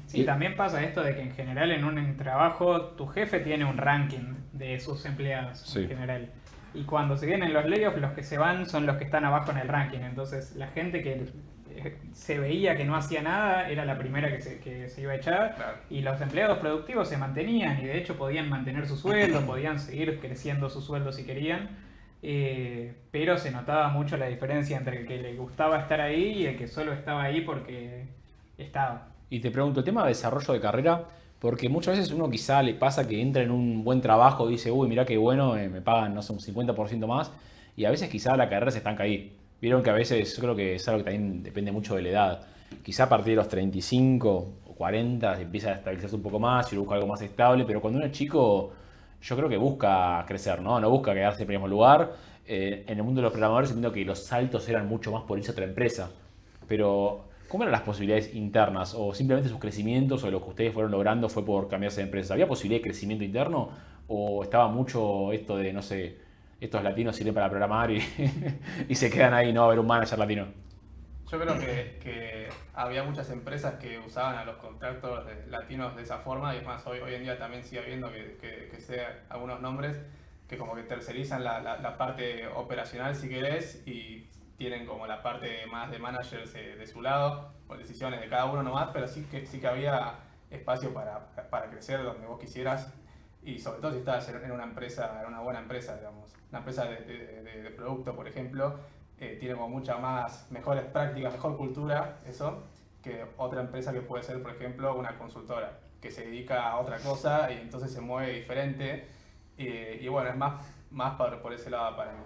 Sí, también pasa esto de que en general en un trabajo tu jefe tiene un ranking de sus empleados Sí. en general. Y cuando se vienen los layoffs, los que se van son los que están abajo en el ranking. Entonces la gente que se veía que no hacía nada era la primera que se iba a echar. Claro. Y los empleados productivos se mantenían y de hecho podían mantener su sueldo, podían seguir creciendo su sueldo si querían. Pero se notaba mucho la diferencia entre el que le gustaba estar ahí y el que solo estaba ahí porque estaba. Y te pregunto, el tema de desarrollo de carrera, porque muchas veces uno quizá le pasa que entra en un buen trabajo y dice, uy, mirá qué bueno, me pagan, no sé, un 50% más, y a veces quizá la carrera se estanca ahí. Vieron que a veces, yo creo que es algo que también depende mucho de la edad. Quizá a partir de los 35 o 40 empieza a estabilizarse un poco más y busca algo más estable, pero cuando uno es chico, yo creo que busca crecer, ¿no? No busca quedarse en el mismo lugar. En el mundo de los programadores entiendo que los saltos eran mucho más por irse a otra empresa, pero ¿cómo eran las posibilidades internas? ¿O simplemente sus crecimientos o lo que ustedes fueron logrando fue por cambiarse de empresa? ¿Había posibilidad de crecimiento interno? ¿O estaba mucho esto de, no sé, estos latinos sirven para programar y, y se quedan ahí, no a ver un manager latino? Yo creo que había muchas empresas que usaban a los contractors latinos de esa forma, y es más, hoy en día también sigue habiendo que sé algunos nombres que como que tercerizan la parte operacional, si querés, y tienen como la parte más de managers de su lado, con decisiones de cada uno nomás, pero sí que había espacio para crecer donde vos quisieras, y sobre todo si estás en una empresa, en una buena empresa, digamos, una empresa de producto, por ejemplo, tiene como muchas más, mejores prácticas, mejor cultura, eso, que otra empresa que puede ser, por ejemplo, una consultora, que se dedica a otra cosa y entonces se mueve diferente, y bueno, es más por ese lado para mí.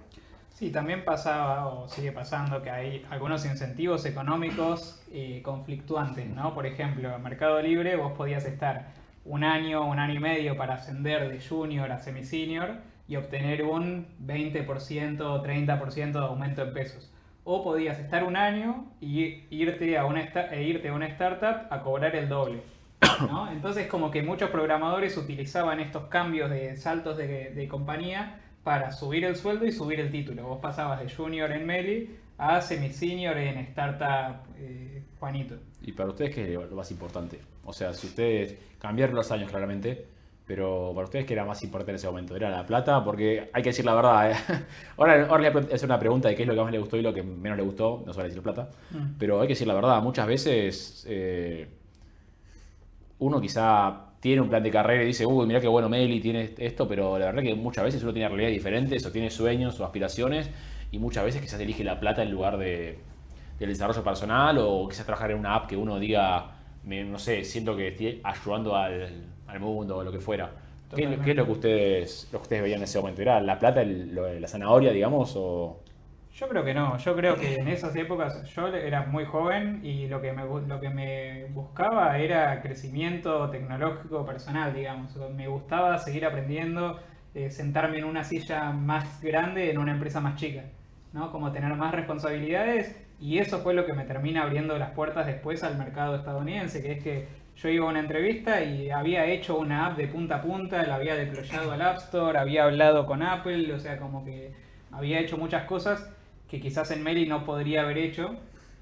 Sí, también pasaba o sigue pasando que hay algunos incentivos económicos conflictuantes, ¿no? Por ejemplo, en Mercado Libre vos podías estar un año y medio para ascender de junior a semi-senior y obtener un 20% o 30% de aumento en pesos. O podías estar un año y irte a una startup a cobrar el doble, ¿no? Entonces como que muchos programadores utilizaban estos cambios de saltos de compañía para subir el sueldo y subir el título. Vos pasabas de junior en Meli a semi-senior en startup Juanito. ¿Y para ustedes qué es lo más importante? O sea, si ustedes cambiaron los años claramente, pero para ustedes, ¿qué era más importante en ese momento? ¿Era la plata? Porque hay que decir la verdad, ¿eh? Ahora le voy a hacer una pregunta de qué es lo que más le gustó y lo que menos le gustó, no suele decir plata, pero hay que decir la verdad, muchas veces uno quizá tiene un plan de carrera y dice, uy, mirá qué bueno Meli tiene esto, pero la verdad que muchas veces uno tiene realidades diferentes o tiene sueños o aspiraciones y muchas veces quizás elige la plata en lugar del desarrollo personal o quizás trabajar en una app que uno diga, no sé, siento que estoy ayudando al mundo o lo que fuera. ¿Qué es lo que ustedes veían en ese momento? ¿Era la plata, la zanahoria, digamos? O... Yo creo que no, yo creo que en esas épocas yo era muy joven y lo que me buscaba era crecimiento tecnológico personal, digamos. Me gustaba seguir aprendiendo, sentarme en una silla más grande en una empresa más chica, ¿no? Como tener más responsabilidades, y eso fue lo que me termina abriendo las puertas después al mercado estadounidense, que es que yo iba a una entrevista y había hecho una app de punta a punta, la había deployado al App Store, había hablado con Apple, o sea, como que había hecho muchas cosas que quizás en Meli no podría haber hecho,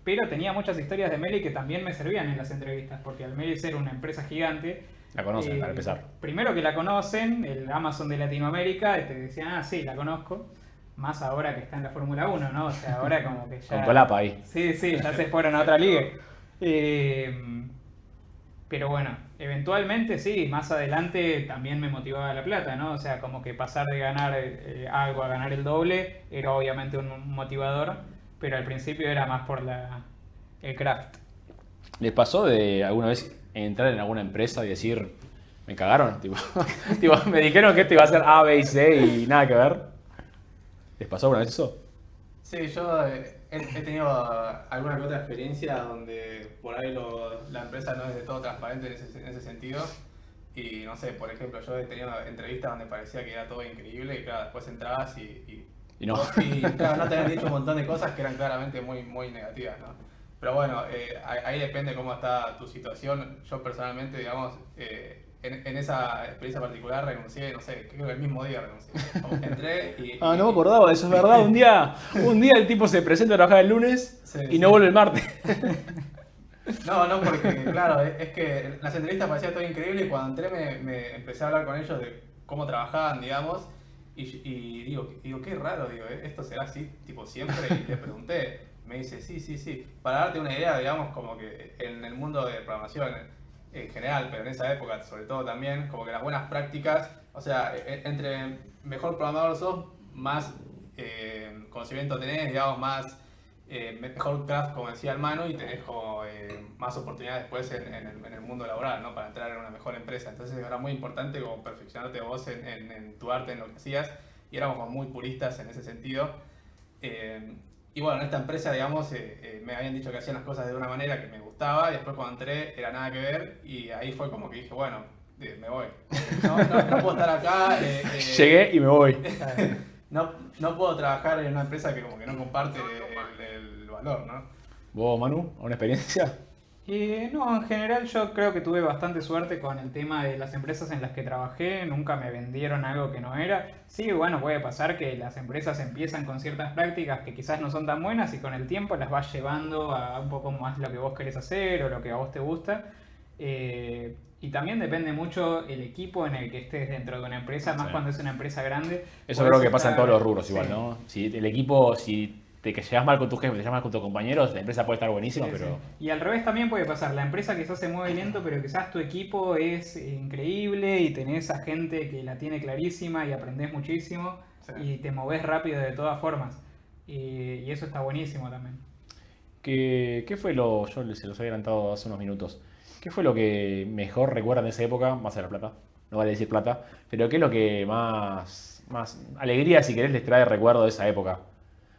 pero tenía muchas historias de Meli que también me servían en las entrevistas, porque al Meli ser una empresa gigante... La conocen, para empezar. Primero que la conocen, el Amazon de Latinoamérica, te decían, ah, sí, la conozco, más ahora que está en la Fórmula 1, ¿no? O sea, ahora como que ya... Con Colapa ahí. Sí, ya se fueron a otra liga. Pero bueno, eventualmente sí, más adelante también me motivaba la plata, ¿no? O sea, como que pasar de ganar algo a ganar el doble era obviamente un motivador, pero al principio era más por el craft. ¿Les pasó de alguna vez entrar en alguna empresa y decir, Me cagaron, tipo, me dijeron que esto iba a ser A, B y C y nada que ver. ¿Les pasó alguna vez eso? Sí, yo he tenido alguna que otra experiencia donde por ahí la empresa no es de todo transparente en ese sentido. Y no sé, por ejemplo, yo he tenido entrevistas donde parecía que era todo increíble y claro, después entrabas y Y no. y claro, no te habían dicho un montón de cosas que eran claramente muy, muy negativas, ¿no? Pero bueno, ahí depende cómo está tu situación. Yo personalmente, digamos, en esa experiencia particular renuncié, no sé, creo que el mismo día renuncié. Entré y... Ah, no me acordaba, eso es verdad. Un día el tipo se presenta a trabajar el lunes Sí, y sí. no vuelve el martes. No, porque claro, es que en las entrevistas parecía todo increíble y cuando entré me empecé a hablar con ellos de cómo trabajaban, digamos, y digo, qué raro, digo, esto será así, tipo siempre, y le pregunté, me dice, sí, para darte una idea, digamos, como que en el mundo de programación en general, pero en esa época sobre todo también, como que las buenas prácticas, o sea, entre mejor programador sos, más conocimiento tenés, digamos, más mejor craft, como decía el Manu, y tenés como más oportunidades después en el mundo laboral, ¿no? Para entrar en una mejor empresa. Entonces era muy importante como perfeccionarte vos en tu arte, en lo que hacías, y éramos como muy puristas en ese sentido. Y bueno, en esta empresa, digamos, me habían dicho que hacían las cosas de una manera que me gustaba, y después cuando entré era nada que ver, y ahí fue como que dije, bueno, me voy. No puedo estar acá. Llegué y me voy. No puedo trabajar en una empresa que como que no comparte el valor, ¿no? ¿Vos, Manu, alguna experiencia? No, en general yo creo que tuve bastante suerte con el tema de las empresas en las que trabajé, nunca me vendieron algo que no era. Sí, bueno, puede pasar que las empresas empiezan con ciertas prácticas que quizás no son tan buenas y con el tiempo las vas llevando a un poco más lo que vos querés hacer o lo que a vos te gusta. Y también depende mucho el equipo en el que estés dentro de una empresa, más Sí. cuando es una empresa grande. Eso Podés creo que pasa en estar- todos los rubros igual, sí. ¿no? Si el equipo, si te que llevas mal con tu jefe, te llevas mal con tus compañeros, la empresa puede estar buenísima, Sí, pero... sí. Y al revés también puede pasar. La empresa quizás se mueve lento, pero quizás tu equipo es increíble y tenés a gente que la tiene clarísima y aprendés muchísimo Sí. y te movés rápido de todas formas. Y eso está buenísimo también. ¿Qué fue lo, yo se los había adelantado hace unos minutos, qué fue lo que mejor recuerdan de esa época, más allá de la plata, no vale decir plata, pero qué es lo que más alegría, si querés, les trae recuerdo de esa época?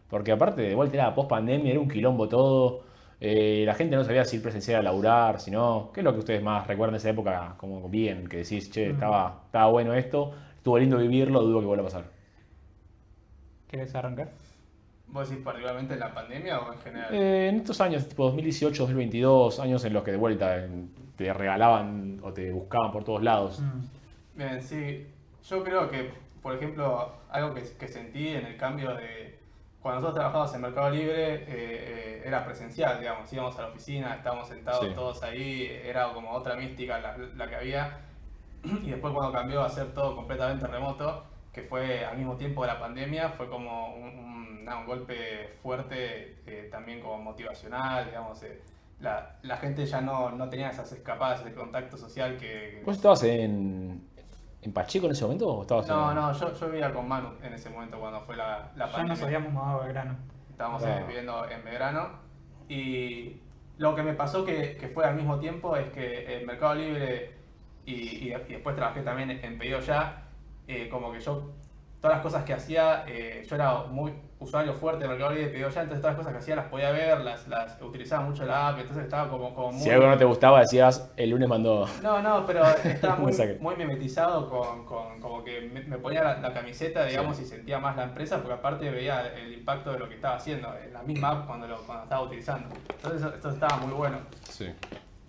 Porque aparte, de vuelta era post pandemia, era un quilombo todo, la gente no sabía si ir presencial a laburar, si no, ¿qué es lo que ustedes más recuerdan de esa época como bien, que decís, che, estaba bueno esto, estuvo lindo vivirlo, dudo que vuelva a pasar? ¿Querés arrancar? ¿Vos decís particularmente en la pandemia o en general? En estos años, tipo 2018, 2022, años en los que de vuelta te regalaban o te buscaban por todos lados. Bien, sí. Yo creo que, por ejemplo, algo que sentí en el cambio de... Cuando nosotros trabajábamos en Mercado Libre, era presencial, digamos. Íbamos a la oficina, estábamos sentados Sí. todos ahí, era como otra mística la que había. Y después cuando cambió a ser todo completamente remoto, que fue al mismo tiempo de la pandemia, fue como un golpe fuerte, también como motivacional, digamos. La gente ya no tenía esas escapadas de contacto social que... ¿Vos estabas en Pacheco en ese momento o estabas No, yo vivía con Manu en ese momento cuando fue la Ya pandemia. nos habíamos mudado a Belgrano. Estábamos Ah. viviendo en Belgrano. Y lo que me pasó que fue al mismo tiempo es que en Mercado Libre y después trabajé también en Pedido Ya, como que yo, todas las cosas que hacía, yo era muy usuario fuerte de Mercado Libre y Pedido Ya, entonces todas las cosas que hacía las podía ver, las utilizaba mucho la app, entonces estaba como muy... Si algo no te gustaba, decías, el lunes mandó... No, pero estaba muy, Mensaje. muy mimetizado con como que me ponía la camiseta, digamos, Sí. y sentía más la empresa, porque aparte veía el impacto de lo que estaba haciendo en la misma app cuando estaba utilizando. Entonces esto estaba muy bueno. Sí.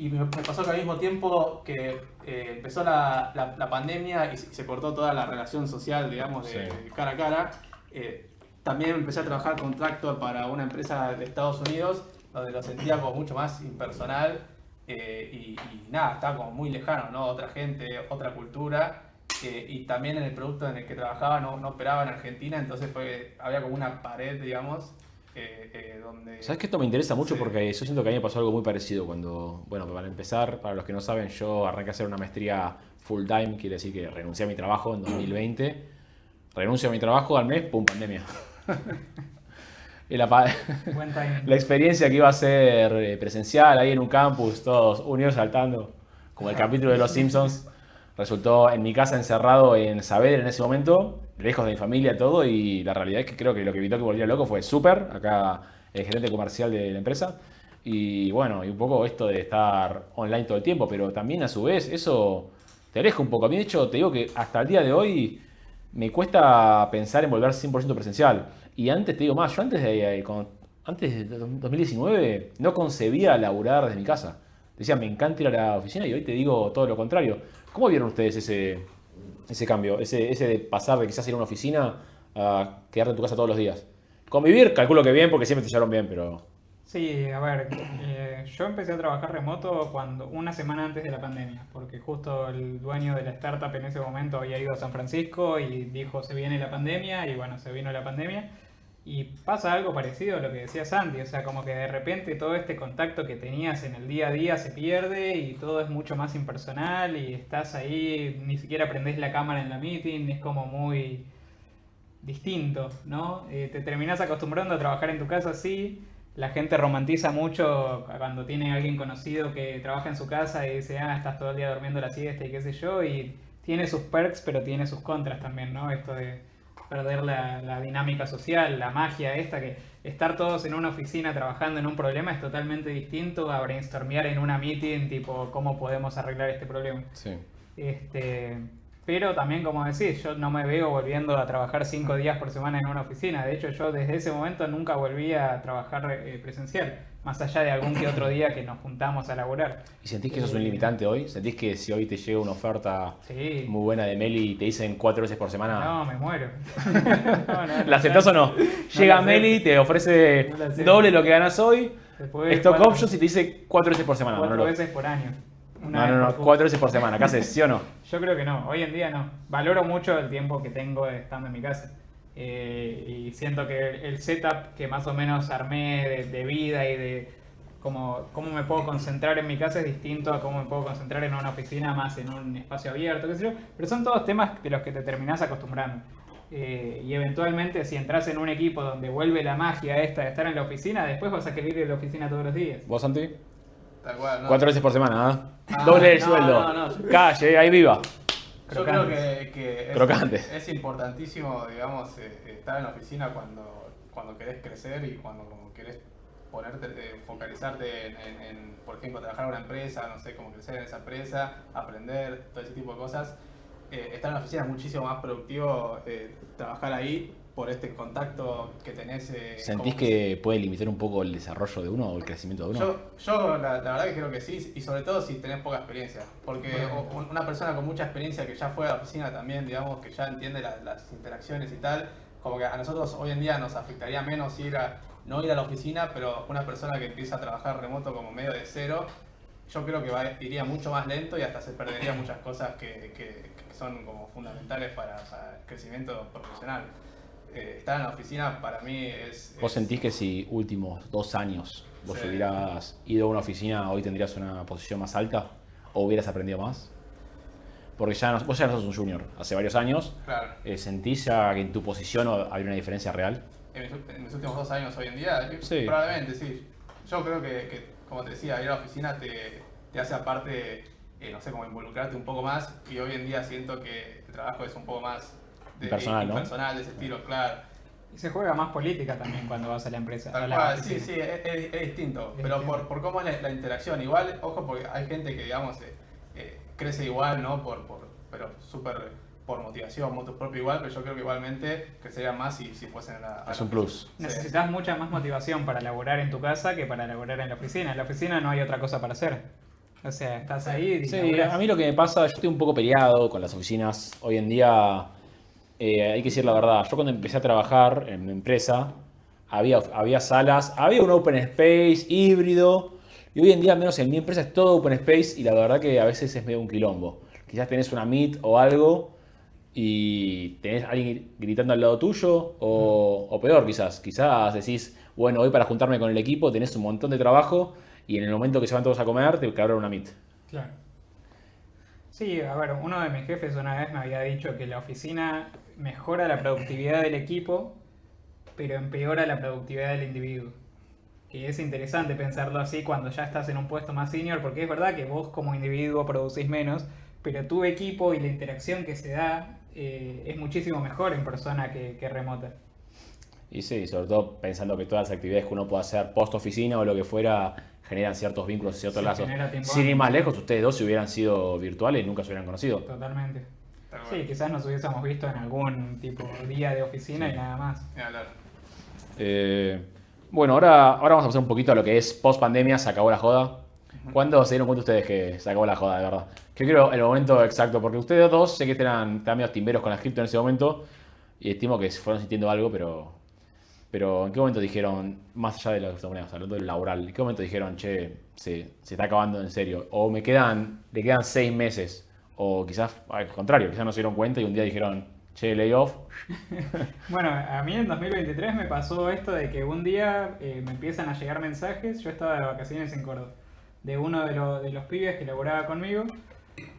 Y me pasó que al mismo tiempo que empezó la pandemia y se cortó toda la relación social, digamos, de Sí. cara a cara, también empecé a trabajar contractor para una empresa de Estados Unidos, donde lo sentía como mucho más impersonal y nada, estaba como muy lejano, ¿no? Otra gente, otra cultura. Y también en el producto en el que trabajaba no operaba en Argentina, entonces había como una pared, digamos, donde... ¿Sabes que esto me interesa mucho? Sí. Porque yo siento que a mí me pasó algo muy parecido cuando, bueno, para empezar, para los que no saben, yo arranqué a hacer una maestría full time, quiere decir que renuncié a mi trabajo en 2020, renuncio a mi trabajo al mes, pum, pandemia. Y Buen timing. la experiencia que iba a ser presencial ahí en un campus, todos unidos saltando, como el capítulo de Los Simpsons, resultó en mi casa encerrado en Saavedra en ese momento, lejos de mi familia, todo, y la realidad es que creo que lo que evitó que volviera loco fue Super, acá el gerente comercial de la empresa, y bueno, y un poco esto de estar online todo el tiempo, pero también a su vez eso te aleja un poco. A mí de hecho te digo que hasta el día de hoy me cuesta pensar en volver 100% presencial. Y antes te digo más, yo antes de 2019 no concebía laburar desde mi casa. Decía, me encanta ir a la oficina y hoy te digo todo lo contrario. ¿Cómo vieron ustedes ese cambio? Ese de pasar de quizás ir a una oficina a quedarte en tu casa todos los días. Convivir, calculo que bien porque siempre te llevaron bien, pero... Sí, a ver, yo empecé a trabajar remoto una semana antes de la pandemia, porque justo el dueño de la startup en ese momento había ido a San Francisco y dijo se viene la pandemia, y bueno, se vino la pandemia. Y pasa algo parecido a lo que decía Santi, o sea, como que de repente todo este contacto que tenías en el día a día se pierde y todo es mucho más impersonal y estás ahí, ni siquiera prendés la cámara en la meeting, es como muy distinto, ¿no? Te terminás acostumbrando a trabajar en tu casa así. La gente romantiza mucho cuando tiene a alguien conocido que trabaja en su casa y dice, estás todo el día durmiendo la siesta y qué sé yo, y tiene sus perks, pero tiene sus contras también, ¿no? Esto de perder la dinámica social, la magia esta, que estar todos en una oficina trabajando en un problema es totalmente distinto a brainstormear en una meeting, tipo, ¿cómo podemos arreglar este problema? Sí. Pero también, como decís, yo no me veo volviendo a trabajar 5 días por semana en una oficina. De hecho, yo desde ese momento nunca volví a trabajar presencial, más allá de algún que otro día que nos juntamos a laburar. ¿Y sentís que eso es un limitante hoy? ¿Sentís que si hoy te llega una oferta Sí. muy buena de Meli y te dicen 4 veces por semana? No, me muero. ¿La aceptás o no? Llega la Meli, te ofrece No la acepto. doble lo que ganas hoy, Después stock cuatro- options y te dice 4 veces por semana. 4 Manolo. veces por año. No, 4 veces por semana. ¿Qué haces? ¿Sí o no? Yo creo que no, hoy en día no. Valoro mucho el tiempo que tengo estando en mi casa. Y siento que el setup que más o menos armé de vida y de cómo me puedo concentrar en mi casa es distinto a cómo me puedo concentrar en una oficina más en un espacio abierto, qué sé yo. Pero son todos temas de los que te terminás acostumbrando. Y eventualmente si entras en un equipo donde vuelve la magia esta de estar en la oficina, después vas a querer ir a la oficina todos los días. ¿Vos, Santi? Tal cual, ¿no? 4 veces por semana, ¿ah? Ah, Doble el no, sueldo. no. Calle, ahí viva. Yo creo que Crocantes. es importantísimo, digamos, estar en la oficina cuando querés crecer y cuando como querés focalizarte en, por ejemplo, trabajar en una empresa, no sé, cómo crecer en esa empresa, aprender, todo ese tipo de cosas. Estar en la oficina es muchísimo más productivo, trabajar ahí por este contacto que tenés. ¿Sentís como- que puede limitar un poco el desarrollo de uno o el crecimiento de uno? Yo la verdad que creo que sí, y sobre todo si tenés poca experiencia, porque una persona con mucha experiencia que ya fue a la oficina también, digamos, que ya entiende las interacciones y tal, como que a nosotros hoy en día nos afectaría menos no ir a la oficina, pero una persona que empieza a trabajar remoto como medio de cero, yo creo que iría mucho más lento y hasta se perdería muchas cosas que son como fundamentales para el crecimiento profesional. Estar en la oficina para mí ¿Vos sentís que si últimos 2 años vos Sí. hubieras ido a una oficina, hoy tendrías una posición más alta? ¿O hubieras aprendido más? Porque vos ya no sos un junior, hace varios años. Claro. ¿Sentís ya que en tu posición había una diferencia real? En mis últimos 2 años hoy en día, Sí. probablemente sí. Yo creo que, como te decía, ir a la oficina te hace aparte, no sé, como involucrarte un poco más, y hoy en día siento que el trabajo es un poco más Impersonal, ¿no? impersonal, de ese estilo, claro. Y se juega más política también cuando vas a la empresa. a Tal la cual, sí, oficina. sí, es distinto, Es pero distinto. por cómo es la interacción. Igual, ojo, porque hay gente que, digamos, crece igual, ¿no? Pero súper por motivación, motus propio igual, pero yo creo que igualmente crecería más si fuesen a la Es un plus. Sí. Necesitas mucha más motivación para laburar en tu casa que para laburar en la oficina. En la oficina no hay otra cosa para hacer. O sea, estás ahí y Sí, laburás. a mí lo que me pasa, yo estoy un poco peleado con las oficinas. Hoy en día, hay que decir la verdad, yo cuando empecé a trabajar en mi empresa, había salas, había un open space híbrido, y hoy en día, al menos en mi empresa, es todo open space y la verdad que a veces es medio un quilombo. Quizás tenés una meet o algo y tenés a alguien gritando al lado tuyo, o peor quizás decís, bueno, hoy para juntarme con el equipo tenés un montón de trabajo y en el momento que se van todos a comer te cabrón una meet. Claro. Sí, a ver, uno de mis jefes una vez me había dicho que la oficina mejora la productividad del equipo, pero empeora la productividad del individuo. Que es interesante pensarlo así cuando ya estás en un puesto más senior, porque es verdad que vos como individuo producís menos, pero tu equipo y la interacción que se da es muchísimo mejor en persona que remota. Y sí, sobre todo pensando que todas las actividades que uno puede hacer post oficina o lo que fuera generan ciertos vínculos y ciertos Se lazos. genera tiempo Sin ir antes. más lejos, ustedes dos si hubieran sido virtuales nunca se hubieran conocido. Totalmente. Tal cual. Sí, quizás nos hubiésemos visto en algún tipo día de oficina y nada más. Ni hablar. Bueno, ahora vamos a pasar un poquito a lo que es post pandemia, se acabó la joda. ¿Cuándo se dieron cuenta ustedes que se acabó la joda, de verdad? Que quiero el momento exacto, porque ustedes dos sé que estaban medio timberos con la cripto en ese momento y estimo que fueron sintiendo algo, pero ¿en qué momento dijeron, más allá de las criptomonedas, hablando del laboral, ¿en qué momento dijeron, che, se está acabando en serio? O le quedan 6 meses, o quizás al contrario, quizás no se dieron cuenta y un día dijeron, che, layoff. Bueno, a mí en 2023 me pasó esto de que un día me empiezan a llegar mensajes, yo estaba de vacaciones en Córdoba, de uno de los pibes que laboraba conmigo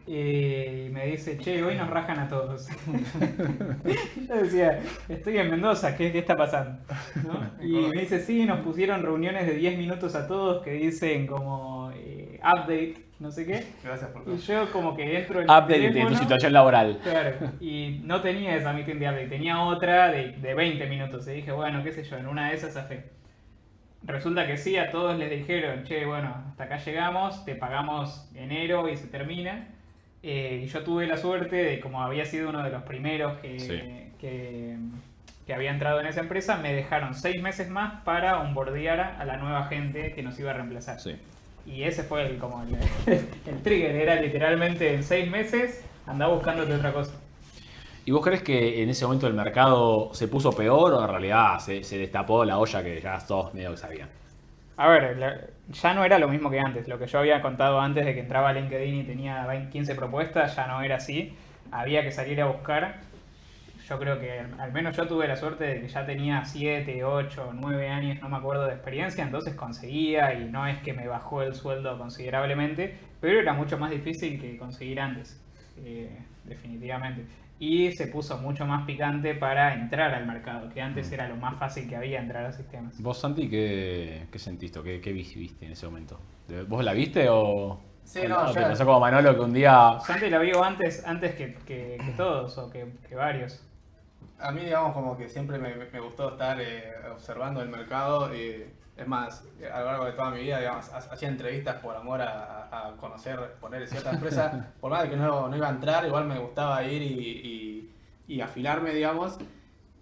y me dice, che, hoy nos rajan a todos. Yo decía, estoy en Mendoza, ¿qué está pasando? ¿No? Y me dice, sí, nos pusieron reuniones de 10 minutos a todos que dicen como update, no sé qué. Gracias por todo. Y yo como que entro en el Update de tu teléfono. situación laboral. Claro, y no tenía esa meeting de update, tenía otra de 20 minutos. Y dije, bueno, qué sé yo, en una de esas afé. Resulta que sí, a todos les dijeron, che, bueno, hasta acá llegamos, te pagamos enero y se termina. Y yo tuve la suerte de, como había sido uno de los primeros Sí. que había entrado en esa empresa, me dejaron 6 meses más para onboardear a la nueva gente que nos iba a reemplazar. Sí. Y ese fue el trigger, era literalmente en 6 meses andá buscándote otra cosa. ¿Y vos crees que en ese momento el mercado se puso peor o en realidad se destapó la olla que ya todos medio que sabían? A ver, ya no era lo mismo que antes. Lo que yo había contado antes de que entraba a LinkedIn y tenía 15 propuestas, ya no era así. Había que salir a buscar. Yo creo que al menos yo tuve la suerte de que ya tenía 7, 8, 9 años, no me acuerdo, de experiencia, entonces conseguía y no es que me bajó el sueldo considerablemente, pero era mucho más difícil que conseguir antes, definitivamente. Y se puso mucho más picante para entrar al mercado, que antes era lo más fácil que había entrar a sistemas. ¿Vos, Santi, qué sentiste o qué viste en ese momento? ¿Vos la viste o Sí, o no, te ya- pasó como Manolo que un día... Santi la vio antes que todos o que varios. A mí, digamos, como que siempre me gustó estar observando el mercado. Es más, a lo largo de toda mi vida, digamos, hacía entrevistas por amor a conocer, poner cierta empresa. Por más de que no iba a entrar, igual me gustaba ir y afilarme, digamos.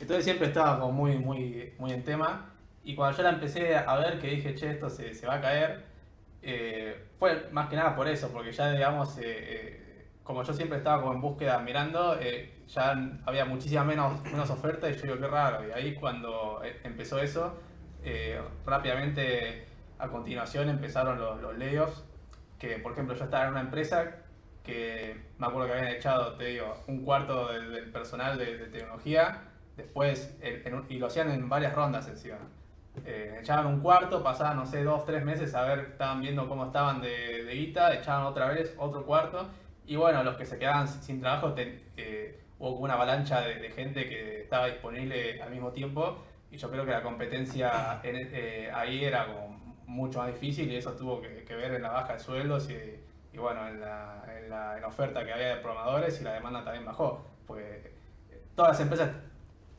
Entonces siempre estaba como muy en tema. Y cuando yo la empecé a ver, que dije, che, esto se va a caer, fue más que nada por eso, porque ya, digamos, como yo siempre estaba como en búsqueda mirando, ya había muchísima menos oferta y yo digo, qué raro. Y ahí cuando empezó eso, rápidamente a continuación empezaron los layoffs, que por ejemplo yo estaba en una empresa que me acuerdo que habían echado, te digo, un cuarto del personal de tecnología, después, y lo hacían en varias rondas encima. Echaban un cuarto, pasaban, no sé, 2, 3 meses a ver, estaban viendo cómo estaban de guita, echaban otra vez otro cuarto, y bueno, los que se quedaban sin trabajo, hubo como una avalancha de gente que estaba disponible al mismo tiempo, y yo creo que la competencia ahí era como mucho más difícil, y eso tuvo que ver en la baja de sueldos y bueno, en la oferta que había de programadores, y la demanda también bajó, porque todas las empresas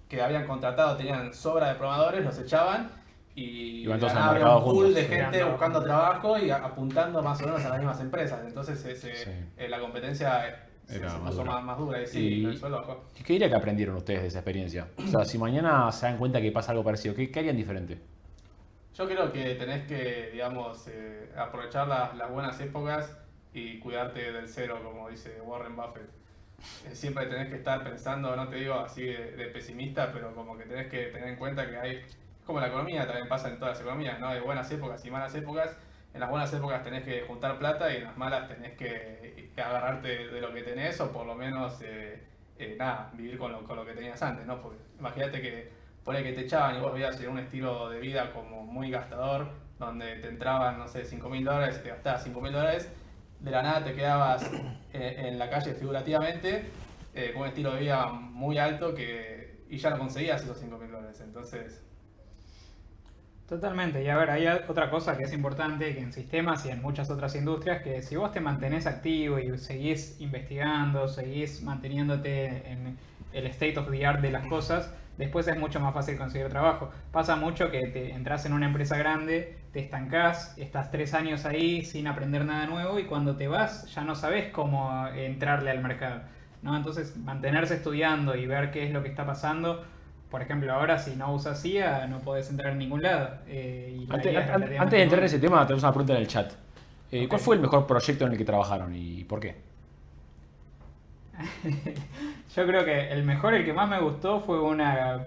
que habían contratado tenían sobra de programadores, los echaban y Iban todos de al la nada mercado había un pool juntos. de gente Llegando. buscando trabajo y apuntando más o menos a las mismas empresas. Entonces Sí. la competencia se Era más puso dura. más dura y sí, Y- el sueldo bajó. ¿Qué diría que aprendieron ustedes de esa experiencia? O sea, si mañana se dan cuenta que pasa algo parecido, ¿qué harían diferente? Yo creo que tenés que, digamos, aprovechar las buenas épocas y cuidarte del cero, como dice Warren Buffett. Siempre tenés que estar pensando, no te digo así de pesimista, pero como que tenés que tener en cuenta que hay, como la economía, también pasa en todas las economías, ¿no? Hay buenas épocas y malas épocas. En las buenas épocas tenés que juntar plata y en las malas tenés que agarrarte de lo que tenés o por lo menos, nada, vivir con lo que tenías antes, ¿no? Porque imagínate que ponele que te echaban y vos veías un estilo de vida como muy gastador, donde te entraban, no sé, $5.000 y te gastabas $5.000, de la nada te quedabas en la calle figurativamente, con un estilo de vida muy alto y ya no conseguías esos $5.000. Entonces, Totalmente. Y a ver, hay otra cosa que es importante que en sistemas y en muchas otras industrias, que si vos te mantenés activo y seguís investigando, seguís manteniéndote en el state of the art de las cosas, después es mucho más fácil conseguir trabajo. Pasa mucho que te entras en una empresa grande, te estancás, estás 3 años ahí sin aprender nada nuevo y cuando te vas ya no sabes cómo entrarle al mercado, ¿no? Entonces, mantenerse estudiando y ver qué es lo que está pasando. Por ejemplo, ahora si no usas IA no podés entrar en ningún lado. Y la Antes, IA es relativamente antes de entrar en nueva. ese tema, tenemos una pregunta en el chat. Ok. ¿Cuál fue el mejor proyecto en el que trabajaron y por qué? Yo creo que el que más me gustó fue una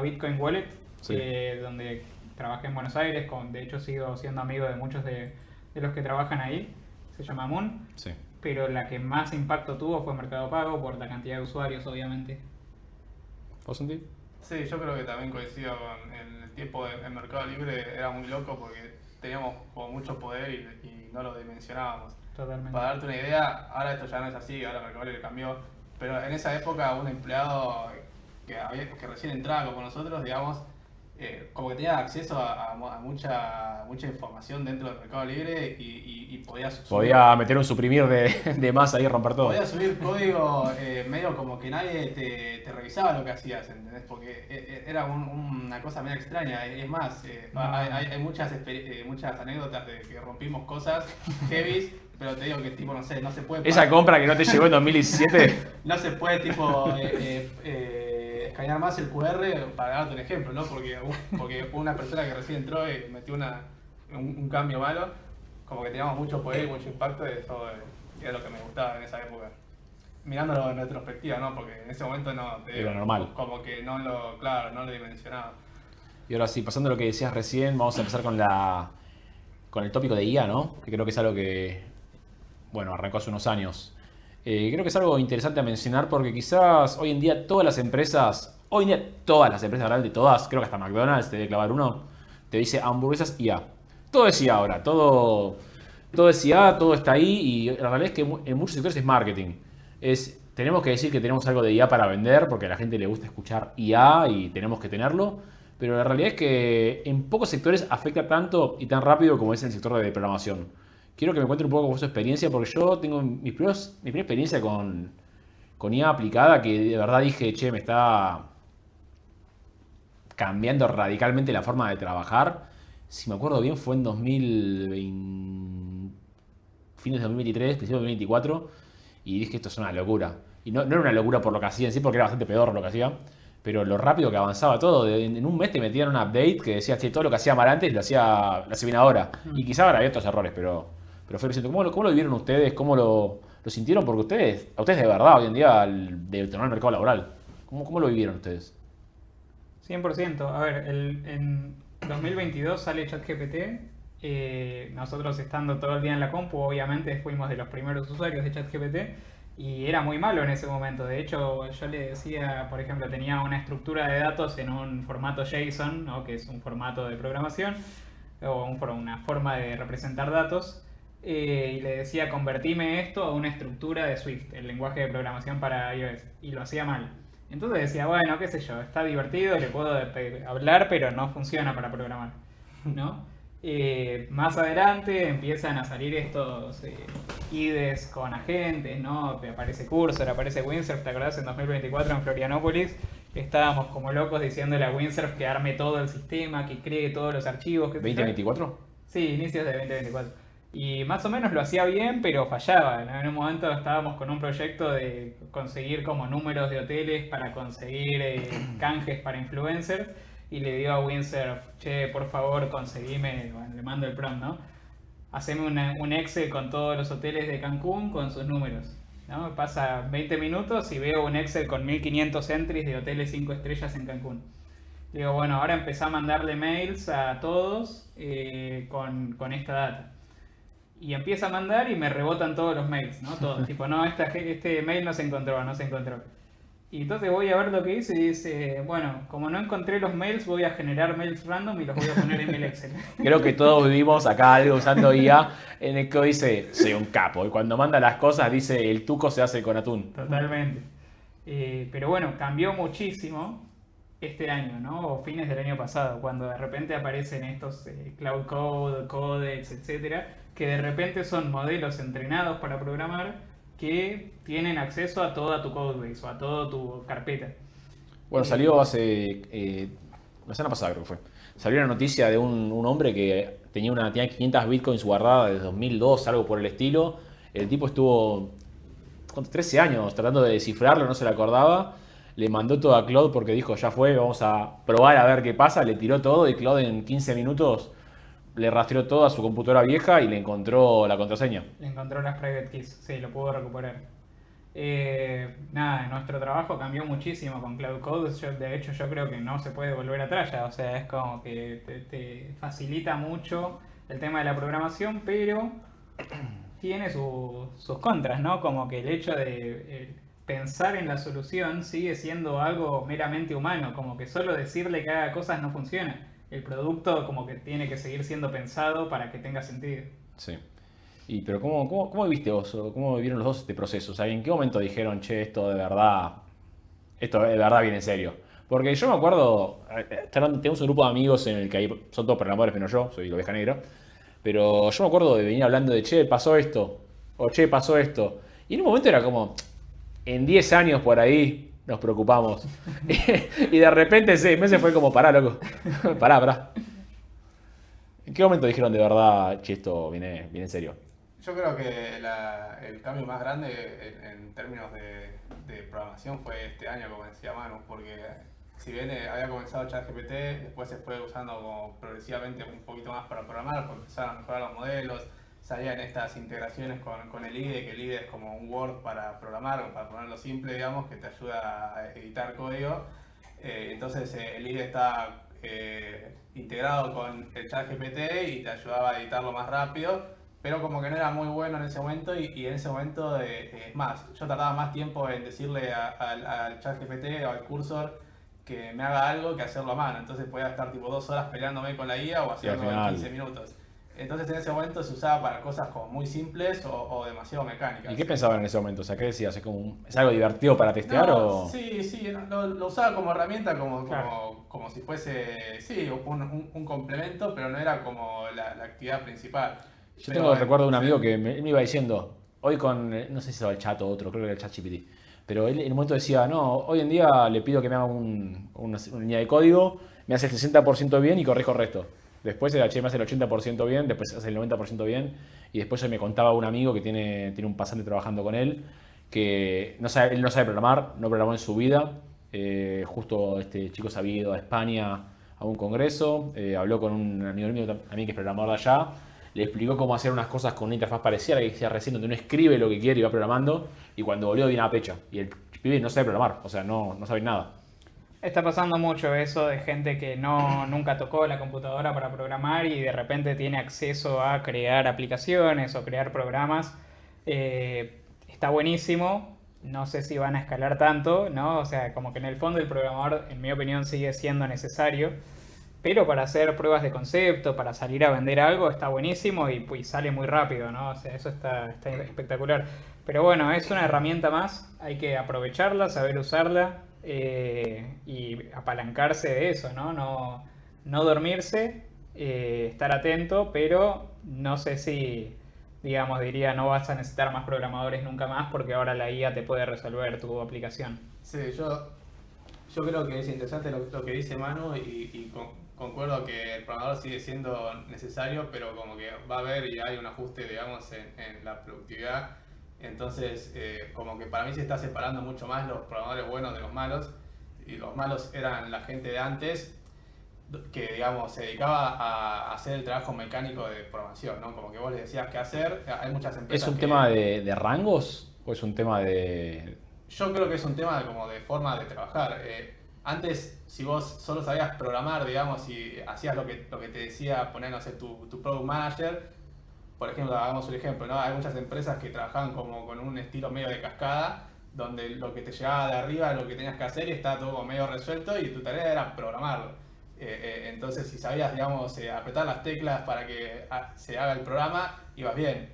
Bitcoin Wallet, Sí. donde trabajé en Buenos Aires, de hecho sigo siendo amigo de muchos de los que trabajan ahí, se llama Moon, Sí. pero la que más impacto tuvo fue Mercado Pago por la cantidad de usuarios, obviamente. ¿Vos, Santi? Sí, yo creo que también coincido con el tiempo en Mercado Libre, era muy loco porque teníamos como mucho poder y no lo dimensionábamos. Totalmente. Para darte una idea, ahora esto ya no es así, ahora Mercado Libre cambió, pero en esa época un empleado que recién entraba como nosotros, digamos, como que tenía acceso a mucha información dentro del Mercado Libre y Podía meter un suprimir de masa ahí y romper todo. podía subir código medio como que nadie te revisaba lo que hacías, ¿entendés? Porque era una cosa medio extraña. Es más, hay muchas anécdotas de que rompimos cosas heavy, pero te digo que tipo, no sé, no se puede... Esa compra que no te llegó en 2017. No se puede tipo escanear más el QR para darte un ejemplo, ¿no? Porque una persona que recién entró y metió un cambio malo, como que teníamos mucho poder y mucho impacto, y eso era lo que me gustaba en esa época. Mirándolo en retrospectiva, ¿no? Porque en ese momento no, Era normal. como que no lo dimensionaba. Y ahora sí, pasando a lo que decías recién, vamos a empezar con el tópico de IA, ¿no? Que creo que es algo que, bueno, arrancó hace unos años. Creo que es algo interesante a mencionar porque quizás hoy en día realmente todas, creo que hasta McDonald's, te debe clavar uno, te dice hamburguesas IA. Todo es IA ahora, todo es IA, todo está ahí y la realidad es que en muchos sectores es marketing. Tenemos que decir que tenemos algo de IA para vender porque a la gente le gusta escuchar IA y tenemos que tenerlo, pero la realidad es que en pocos sectores afecta tanto y tan rápido como es en el sector de programación. Quiero que me cuente un poco con su experiencia porque yo tengo mi primera experiencia con IA aplicada que de verdad dije, che, me está cambiando radicalmente la forma de trabajar. Si me acuerdo bien, fue en 2020, fines de 2023, principios de 2024, y dije, esto es una locura. Y no era una locura por lo que hacía en sí, porque era bastante peor lo que hacía, pero lo rápido que avanzaba todo. En un mes te metían un update que decía que todo lo que hacía mal antes lo hacía bien ahora. Y quizá ahora había otros errores, pero fue reciente. ¿Cómo lo vivieron ustedes? ¿Cómo lo sintieron? Porque a ustedes de verdad hoy en día de tener el mercado laboral, ¿cómo lo vivieron ustedes? 100%. A ver, en 2022 sale ChatGPT. Nosotros estando todo el día en la compu, obviamente fuimos de los primeros usuarios de ChatGPT y era muy malo en ese momento. De hecho, yo le decía, por ejemplo, tenía una estructura de datos en un formato JSON, ¿no? Que es un formato de programación o una forma de representar datos. Y le decía, convertime esto a una estructura de Swift, el lenguaje de programación para iOS. Y lo hacía mal. Entonces decía, bueno, qué sé yo, está divertido, le puedo hablar, pero no funciona para programar, ¿no? Más adelante empiezan a salir estos IDEs con agentes, ¿no? Te aparece Cursor, aparece Windsurf, ¿te acordás? En 2024 en Florianópolis estábamos como locos diciéndole a Windsurf que arme todo el sistema, que cree todos los archivos. ¿2024? Sí, inicios de 2024. Y más o menos lo hacía bien, pero fallaba. En un momento estábamos con un proyecto de conseguir como números de hoteles para conseguir canjes para influencers. Y le digo a Windsurf, che, por favor, conseguime, bueno, le mando el prompt, ¿no? Haceme un Excel con todos los hoteles de Cancún con sus números, ¿no? Pasa 20 minutos y veo un Excel con 1500 entries de hoteles 5 estrellas en Cancún. Digo, bueno, ahora empecé a mandarle mails a todos con esta data. Y empieza a mandar y me rebotan todos los mails, ¿no? Todos, tipo, no, este mail no se encontró. Y entonces voy a ver lo que hice y dice, bueno, como no encontré los mails, voy a generar mails random y los voy a poner en el Excel. Creo que todos vivimos acá algo usando IA en el que dice, soy un capo. Y cuando manda las cosas dice, el tuco se hace con atún. Totalmente. Pero bueno, cambió muchísimo este año, ¿no? O fines del año pasado, cuando de repente aparecen estos Cloud Code, Codex, etcétera, que de repente son modelos entrenados para programar que tienen acceso a toda tu codebase o a toda tu carpeta. Bueno, salió la semana pasada creo que fue. Salió una noticia de un hombre que tenía 500 bitcoins guardadas desde 2002, algo por el estilo. El tipo estuvo 13 años tratando de descifrarlo, no se lo acordaba. Le mandó todo a Claude porque dijo, ya fue, vamos a probar a ver qué pasa. Le tiró todo y Claude en 15 minutos le rastreó todo a su computadora vieja y le encontró la contraseña. Le encontró las private keys, sí, lo pudo recuperar. Nada, nuestro trabajo cambió muchísimo con Cloud Code. De hecho, yo creo que no se puede volver atrás ya. O sea, es como que te facilita mucho el tema de la programación, pero tiene sus contras, ¿no? Como que el hecho de pensar en la solución sigue siendo algo meramente humano. Como que solo decirle que haga cosas no funciona. El producto como que tiene que seguir siendo pensado para que tenga sentido. Sí. Pero ¿cómo viste vos? ¿Cómo vivieron los dos este proceso? O sea, ¿en qué momento dijeron, che, esto de verdad viene en serio? Porque yo me acuerdo, tenemos un grupo de amigos en el que son todos programadores menos yo, soy la oveja negra, pero yo me acuerdo de venir hablando de, che, pasó esto, o che, pasó esto. Y en un momento era como, en 10 años por ahí nos preocupamos. Y de repente 6 meses fue como, pará, loco, pará. ¿En qué momento dijeron de verdad, che, esto viene en serio? Yo creo que el cambio más grande en términos de programación fue este año, como decía Manu, porque si bien había comenzado ChatGPT, después se fue usando como progresivamente un poquito más para programar, porque empezaron a mejorar los modelos, salían estas integraciones con el IDE, que el IDE es como un Word para programar, o para ponerlo simple, digamos, que te ayuda a editar código. Entonces el IDE está integrado con el ChatGPT y te ayudaba a editarlo más rápido. Pero como que no era muy bueno en ese momento y en ese momento, es más, yo tardaba más tiempo en decirle al ChatGPT o al cursor que me haga algo que hacerlo a mano. Entonces podía estar tipo 2 horas peleándome con la IA o hacerlo en 15 minutos. Entonces en ese momento se usaba para cosas como muy simples o demasiado mecánicas. ¿Y qué pensaban en ese momento? O sea, ¿qué decías? ¿Es algo divertido para testear o...? Sí, lo usaba como herramienta, Claro. como si fuese, sí, un complemento, pero no era como la actividad principal. Yo tengo el recuerdo de un amigo que me iba diciendo, hoy con, no sé si era el chat o otro, creo que era el ChatGPT, pero él en un momento decía, no, hoy en día le pido que me haga una línea de código, me hace el 60% bien y corrijo el resto. Después era, che, me hace el 80% bien, después hace el 90% bien, y después él me contaba un amigo que tiene un pasante trabajando con él, que él no sabe programar, no programó en su vida, justo este chico se había ido a España a un congreso, habló con un amigo mío también que es programador de allá, le explicó cómo hacer unas cosas con una interfaz parecida a la que decía recién, donde uno escribe lo que quiere y va programando, y cuando volvió viene a pecha. Y el pibe no sabe programar, o sea, no sabe nada. Está pasando mucho eso de gente que nunca tocó la computadora para programar y de repente tiene acceso a crear aplicaciones o crear programas. Está buenísimo, no sé si van a escalar tanto, ¿no? O sea, como que en el fondo el programador, en mi opinión, sigue siendo necesario. Pero para hacer pruebas de concepto, para salir a vender algo, está buenísimo y sale muy rápido, ¿no? O sea, eso está espectacular. Pero bueno, es una herramienta más, hay que aprovecharla, saber usarla y apalancarse de eso, ¿no? No dormirse, estar atento, pero no sé si, digamos, diría no vas a necesitar más programadores nunca más porque ahora la IA te puede resolver tu aplicación. Sí, yo creo que es interesante lo que dice Manu y concuerdo que el programador sigue siendo necesario, pero como que va a haber y hay un ajuste, digamos, en la productividad. Entonces, como que para mí se está separando mucho más los programadores buenos de los malos. Y los malos eran la gente de antes que, digamos, se dedicaba a hacer el trabajo mecánico de programación, ¿no? Como que vos les decías qué hacer. Hay muchas empresas. ¿Es un tema de rangos o es un tema de...? Yo creo que es un tema como de forma de trabajar. Antes, si vos solo sabías programar, digamos, y hacías lo que te decía poner, no sé, tu product manager, por ejemplo, hagamos un ejemplo, ¿no? Hay muchas empresas que trabajaban como con un estilo medio de cascada, donde lo que te llegaba de arriba, lo que tenías que hacer, y estaba todo medio resuelto y tu tarea era programarlo. Entonces, si sabías, digamos, apretar las teclas para que se haga el programa, ibas bien.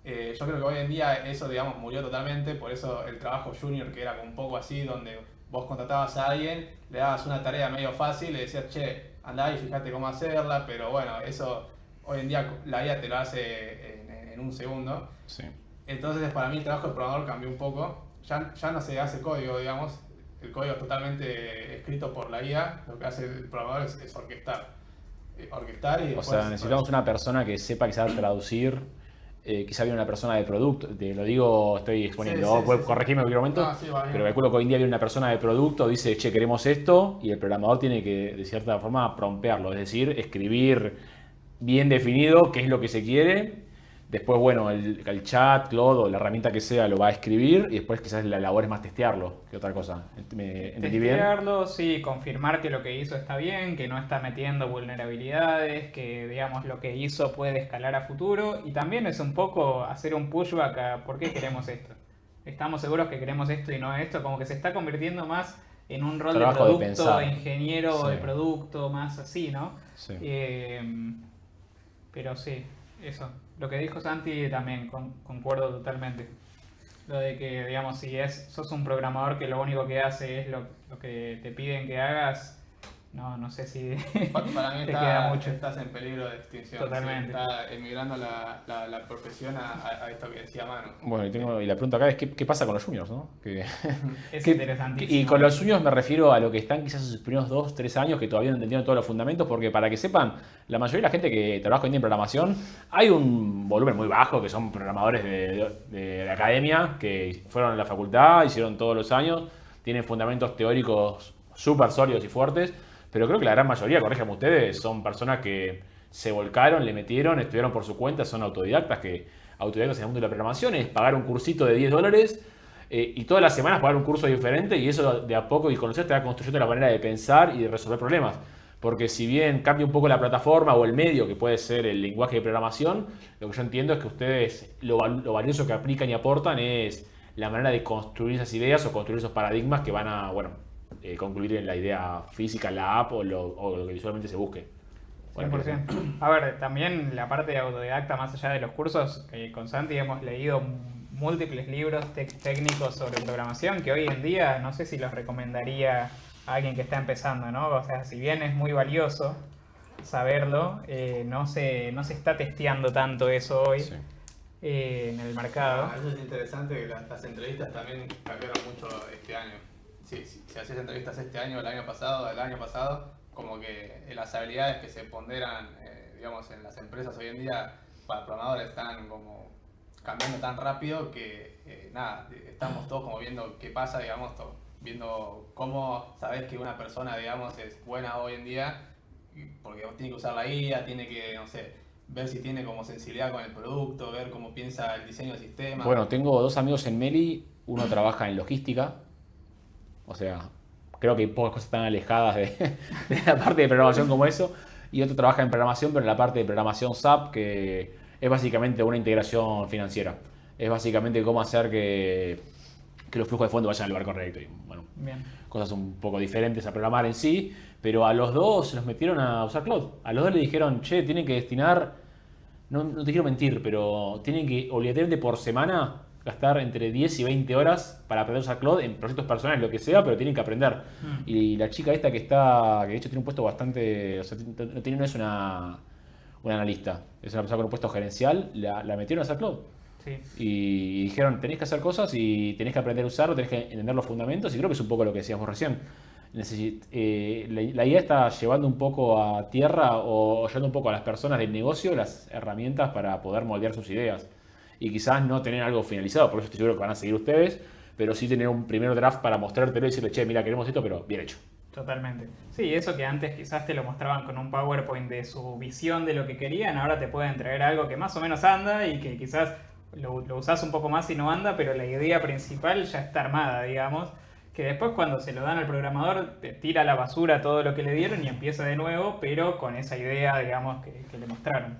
Yo creo que hoy en día eso, digamos, murió totalmente, por eso el trabajo junior, que era un poco así, donde vos contratabas a alguien, le dabas una tarea medio fácil, le decías, che, andá y fíjate cómo hacerla, pero bueno, eso hoy en día la IA te lo hace en un segundo. Sí. Entonces para mí el trabajo de programador cambió un poco, ya no se hace código, digamos, el código es totalmente escrito por la IA, lo que hace el programador es orquestar. Orquestar y O después, sea, necesitamos una persona que sepa quizás traducir, quizá viene una persona de producto, te lo digo, estoy exponiendo, Sí, sí, puedes sí, corregirme en cualquier momento, No, sí, va bien. pero calculo que hoy en día viene una persona de producto, dice, che, queremos esto, y el programador tiene que, de cierta forma, prompearlo, es decir, escribir bien definido qué es lo que se quiere. Después, bueno, el chat, Claude o la herramienta que sea lo va a escribir y después quizás la labor es más testearlo que otra cosa. ¿Me entendí bien? Testearlo, sí, confirmar que lo que hizo está bien, que no está metiendo vulnerabilidades, que digamos lo que hizo puede escalar a futuro y también es un poco hacer un pushback a por qué queremos esto. Estamos seguros que queremos esto y no esto, como que se está convirtiendo más en un rol Trabajo de de producto, pensar. ingeniero Sí. de producto, más así, ¿no? Sí. Pero sí, eso. Lo que dijo Santi también concuerdo totalmente. Lo de que, digamos, si sos un programador que lo único que hace es lo que te piden que hagas, no sé si Para mí te queda mucho. estás en peligro de extinción. Totalmente. Sí, está emigrando la profesión a esto que decía Manu. Bueno, y la pregunta acá es ¿qué pasa con los juniors, no? Es ¿Qué- interesantísimo. Y con los juniors me refiero a lo que están quizás sus primeros 2, 3 años que todavía no entendieron todos los fundamentos, porque para que sepan, la mayoría de la gente que trabaja hoy en día en programación, hay un volumen muy bajo que son programadores de la academia, que fueron a la facultad, hicieron todos los años, tienen fundamentos teóricos súper sólidos y fuertes, pero creo que la gran mayoría, corríjanme ustedes, son personas que se volcaron, le metieron, estudiaron por su cuenta, son autodidactas, autodidactas en el mundo de la programación, es pagar un cursito de $10 y todas las semanas pagar un curso diferente y eso de a poco y conocer te va construyendo la manera de pensar y de resolver problemas. Porque si bien cambia un poco la plataforma o el medio, que puede ser el lenguaje de programación, lo que yo entiendo es que ustedes lo valioso que aplican y aportan es la manera de construir esas ideas o construir esos paradigmas que van a, bueno, concluir en la idea física, la app o lo que visualmente se busque. Bueno, 100%. A ver, también la parte de autodidacta, más allá de los cursos, con Santi hemos leído múltiples libros técnicos sobre programación que hoy en día no sé si los recomendaría a alguien que está empezando, ¿no? O sea, si bien es muy valioso saberlo, no se está testeando tanto eso hoy Sí. en el mercado. Eso es interesante que las entrevistas también cambiaron mucho este año. Si haces entrevistas este año, el año pasado, como que las habilidades que se ponderan, digamos, en las empresas hoy en día para programadores están como cambiando tan rápido que nada, estamos todos como viendo qué pasa, digamos, viendo cómo sabes que una persona, digamos, es buena hoy en día, porque tiene que usar la IA, tiene que, no sé, ver si tiene como sensibilidad con el producto, ver cómo piensa el diseño del sistema. Bueno, tengo 2 amigos en Meli, uno trabaja en logística, o sea, creo que hay pocas cosas tan alejadas de la parte de programación como eso, y otro trabaja en programación, pero en la parte de programación SAP, que es básicamente una integración financiera. Es básicamente cómo hacer que los flujos de fondos vayan al lugar correcto. Y, bueno, Bien. cosas un poco diferentes a programar en sí, pero a los dos los metieron a usar Cloud. A los dos le dijeron, che, tienen que destinar, no te quiero mentir, pero tienen que obligatoriamente por semana gastar entre 10 y 20 horas para aprender a usar Cloud en proyectos personales, lo que sea, pero tienen que aprender. Y la chica esta que de hecho tiene un puesto bastante, o sea, no es una analista, es una persona con un puesto gerencial, la metieron a hacer Cloud. Sí. Y dijeron, tenés que hacer cosas y tenés que aprender a usarlo, tenés que entender los fundamentos, y creo que es un poco lo que decíamos recién. La IA está llevando un poco a tierra o llevando un poco a las personas del negocio las herramientas para poder moldear sus ideas. Y quizás no tener algo finalizado, por eso estoy seguro que van a seguir ustedes, pero sí tener un primer draft para mostrártelo y decirle, che, mira, queremos esto, pero bien hecho. Totalmente. Sí, eso que antes quizás te lo mostraban con un PowerPoint de su visión de lo que querían, ahora te pueden traer algo que más o menos anda y que quizás lo usás un poco más y no anda, pero la idea principal ya está armada, digamos. Que después cuando se lo dan al programador te tira a la basura todo lo que le dieron y empieza de nuevo, pero con esa idea, digamos, que le mostraron.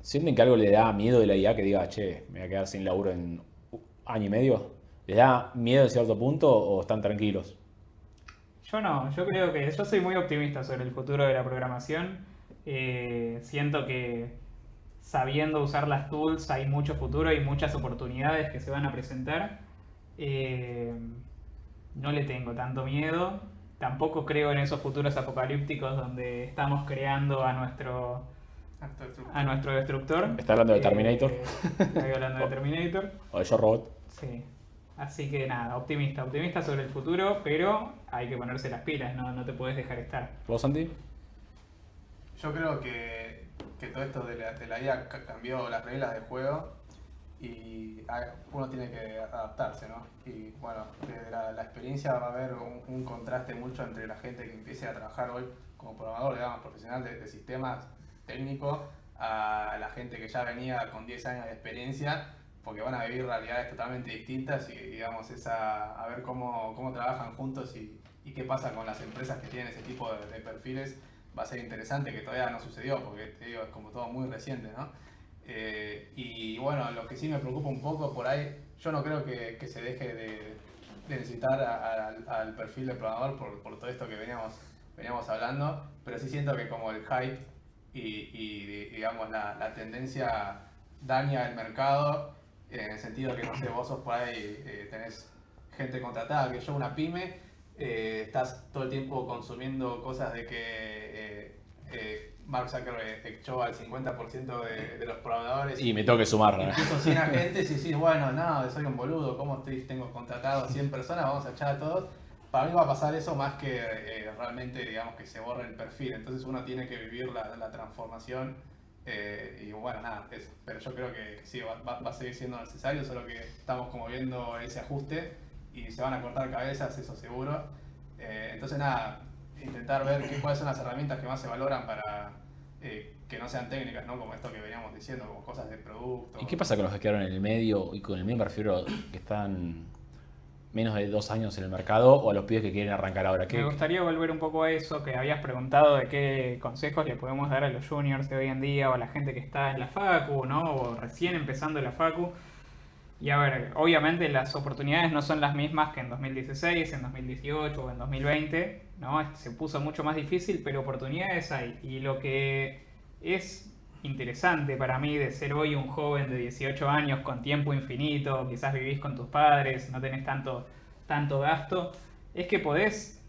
¿Sienten que algo le da miedo de la IA que diga, che, me voy a quedar sin laburo en año y medio? ¿Les da miedo a cierto punto o están tranquilos? Yo no, yo creo que yo soy muy optimista sobre el futuro de la programación. Siento que sabiendo usar las tools hay mucho futuro y muchas oportunidades que se van a presentar. no le tengo tanto miedo. Tampoco creo en esos futuros apocalípticos donde estamos creando a nuestro destructor. ¿Está hablando de Terminator? Estoy hablando de Terminator. ¿O de Yo Robot? Sí. Así que nada, optimista sobre el futuro, pero hay que ponerse las pilas, no te puedes dejar estar. ¿Vos, Santi? Yo creo que todo esto de la IA cambió las reglas del juego y uno tiene que adaptarse, ¿no? Y bueno, desde la experiencia va a haber un contraste mucho entre la gente que empiece a trabajar hoy como programador, digamos, profesional de sistemas técnicos, a la gente que ya venía con 10 años de experiencia, porque van a vivir realidades totalmente distintas y digamos, a ver cómo trabajan juntos y qué pasa con las empresas que tienen ese tipo de perfiles. Va a ser interesante, que todavía no sucedió, porque te digo, es como todo muy reciente, ¿no? Y bueno, lo que sí me preocupa un poco por ahí, yo no creo que se deje de necesitar al perfil de programador por todo esto que veníamos hablando, pero sí siento que como el hype y digamos la tendencia daña el mercado, en el sentido que, no sé, vos sos por ahí, tenés gente contratada, que yo una pyme, estás todo el tiempo consumiendo cosas de que Mark Zuckerberg echó al 50% de los programadores. Y me tengo que sumar, ¿no? Incluso 100 agentes y sí, bueno, no, soy un boludo, ¿cómo tengo contratado a 100 personas? Vamos a echar a todos. Para mí va a pasar eso más que realmente, digamos, que se borre el perfil. Entonces uno tiene que vivir la transformación. Y bueno, nada, pero yo creo que sí, va a seguir siendo necesario, solo que estamos como viendo ese ajuste y se van a cortar cabezas, eso seguro. Entonces nada, intentar ver cuáles son las herramientas que más se valoran para que no sean técnicas, ¿no? Como esto que veníamos diciendo, como cosas de producto. ¿Y qué pasa con los que quedaron en el medio? Y con el medio me refiero que están menos de 2 años en el mercado, o a los pibes que quieren arrancar ahora. Me gustaría volver un poco a eso que habías preguntado, de qué consejos le podemos dar a los juniors de hoy en día o a la gente que está en la facu, ¿no? O recién empezando la facu. Y a ver, obviamente las oportunidades no son las mismas que en 2016, en 2018 o en 2020, ¿no? Se puso mucho más difícil, pero oportunidades hay. Y lo que es interesante para mí de ser hoy un joven de 18 años con tiempo infinito, quizás vivís con tus padres, no tenés tanto gasto, es que podés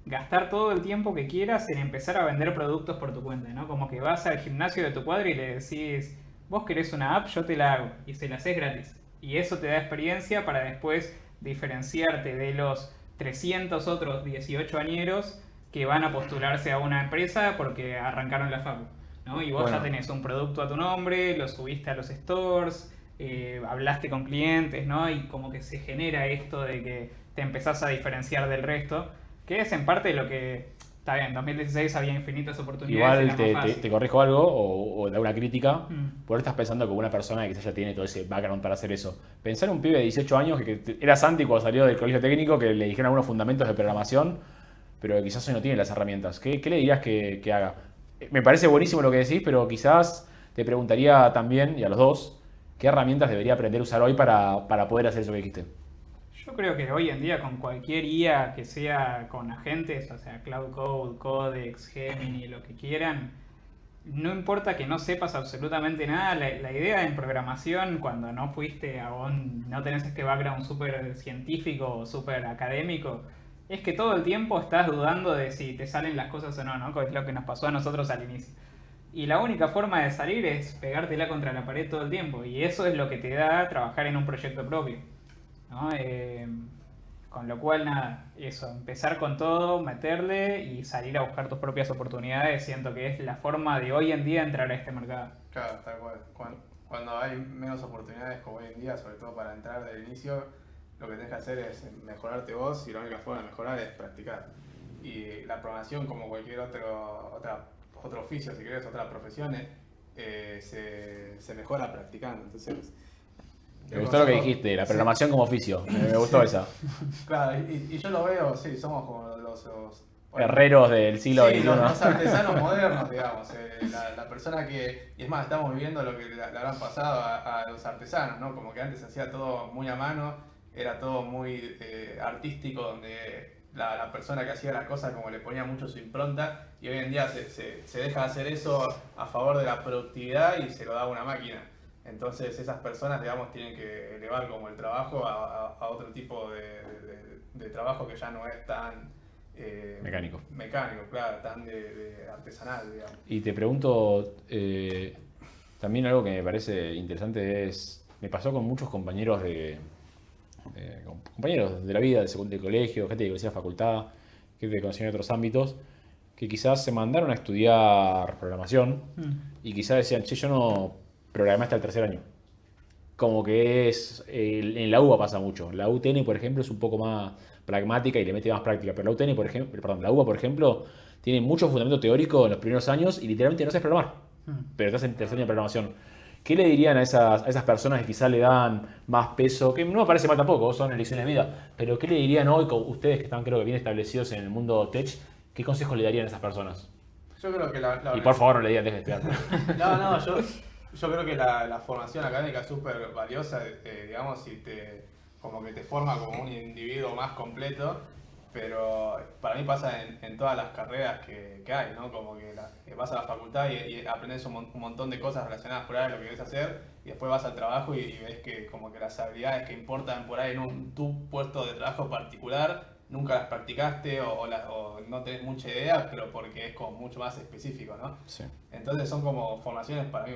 gastar todo el tiempo que quieras en empezar a vender productos por tu cuenta, ¿no? Como que vas al gimnasio de tu cuadra y le decís, vos querés una app, yo te la hago, y se la haces gratis. Y eso te da experiencia para después diferenciarte de los 300 otros 18 añeros que van a postularse a una empresa porque arrancaron la facu, ¿no? Y vos ya tenés un producto a tu nombre, lo subiste a los stores, hablaste con clientes, ¿no? Y como que se genera esto de que te empezás a diferenciar del resto, que es en parte lo que... Está bien, en 2016 había infinitas oportunidades. Igual te corrijo algo o da una crítica. Por ahí estás pensando como una persona que quizás ya tiene todo ese background para hacer eso. Pensar en un pibe de 18 años que era Santi cuando salió del colegio técnico, que le dijeron algunos fundamentos de programación, pero que quizás hoy no tiene las herramientas. ¿Qué le dirías que haga? Me parece buenísimo lo que decís, pero quizás te preguntaría también, y a los dos, ¿qué herramientas debería aprender a usar hoy para poder hacer eso que dijiste? Yo creo que hoy en día con cualquier IA que sea con agentes, o sea, Cloud Code, Codex, Gemini, lo que quieran, no importa que no sepas absolutamente nada, la idea en programación, cuando no fuiste no tenés este background súper científico o súper académico, es que todo el tiempo estás dudando de si te salen las cosas o no, ¿no? Que es lo que nos pasó a nosotros al inicio. Y la única forma de salir es pegártela contra la pared todo el tiempo, y eso es lo que te da trabajar en un proyecto propio, ¿no? Con lo cual, nada, eso, empezar con todo, meterle y salir a buscar tus propias oportunidades, siento que es la forma de hoy en día entrar a este mercado. Claro, tal cual. Cuando hay menos oportunidades como hoy en día, sobre todo para entrar del inicio, lo que tenés que hacer es mejorarte vos y la única forma de mejorar es practicar. Y la programación, como cualquier otro oficio, si querés, otras profesiones, se mejora practicando. Entonces, me gustó lo que dijiste, la programación como oficio. Me gustó esa. Claro, y yo lo veo, sí, somos como los herreros del siglo XXI. Los artesanos modernos, digamos. La persona que... Y es más, estamos viviendo lo que le habrán pasado a los artesanos, ¿no? Como que antes se hacía todo muy a mano, era todo muy artístico, donde la persona que hacía las cosas como le ponía mucho su impronta, y hoy en día se deja de hacer eso a favor de la productividad y se lo da a una máquina. Entonces esas personas, digamos, tienen que elevar como el trabajo a otro tipo de trabajo que ya no es tan Mecánico. mecánico, claro, tan de artesanal, digamos. Y te pregunto, también algo que me parece interesante es, me pasó con muchos compañeros compañeros de la vida, de colegio, gente que conocía la facultad, gente que conocía en otros ámbitos, que quizás se mandaron a estudiar programación y quizás decían, che, yo no programé hasta el tercer año. Como que en la UBA pasa mucho. La UTN, por ejemplo, es un poco más pragmática y le mete más práctica. Pero la UTN, por ejemplo, perdón, la UBA, por ejemplo, tiene mucho fundamento teórico en los primeros años y literalmente no sabes programar. Pero estás en tercer año de programación. ¿Qué le dirían a esas personas que quizás le dan más peso? Que no me parece mal tampoco, son elecciones de vida. Pero ¿qué le dirían hoy, con ustedes que están creo que bien establecidos en el mundo tech? ¿Qué consejos le darían a esas personas? Yo creo que Y por favor no le digan deje de estudiar. No, yo creo que la formación académica es súper valiosa, digamos, y como que te forma como un individuo más completo, pero para mí pasa en todas las carreras que hay, ¿no? Como que vas a la facultad y aprendes un montón de cosas relacionadas por ahí a lo que querés hacer, y después vas al trabajo y ves que como que las habilidades que importan por ahí en tu puesto de trabajo particular, nunca las practicaste o no tenés mucha idea, pero porque es como mucho más específico, ¿no? Sí. Entonces son como formaciones para mí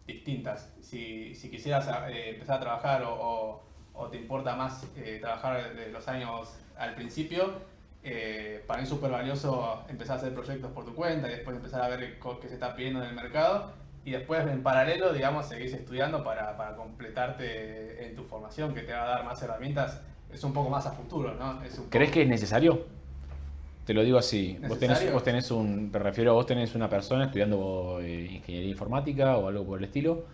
distintas. Si quisieras empezar a trabajar o te importa más trabajar de los años al principio, para mí es súper valioso empezar a hacer proyectos por tu cuenta y después empezar a ver qué se está pidiendo en el mercado y después en paralelo, digamos, seguís estudiando para completarte en tu formación, que te va a dar más herramientas. Es un poco más a futuro, ¿no? ¿Crees que es necesario? Te lo digo así. ¿Necesario? Me refiero a vos tenés una persona estudiando ingeniería informática o algo por el estilo,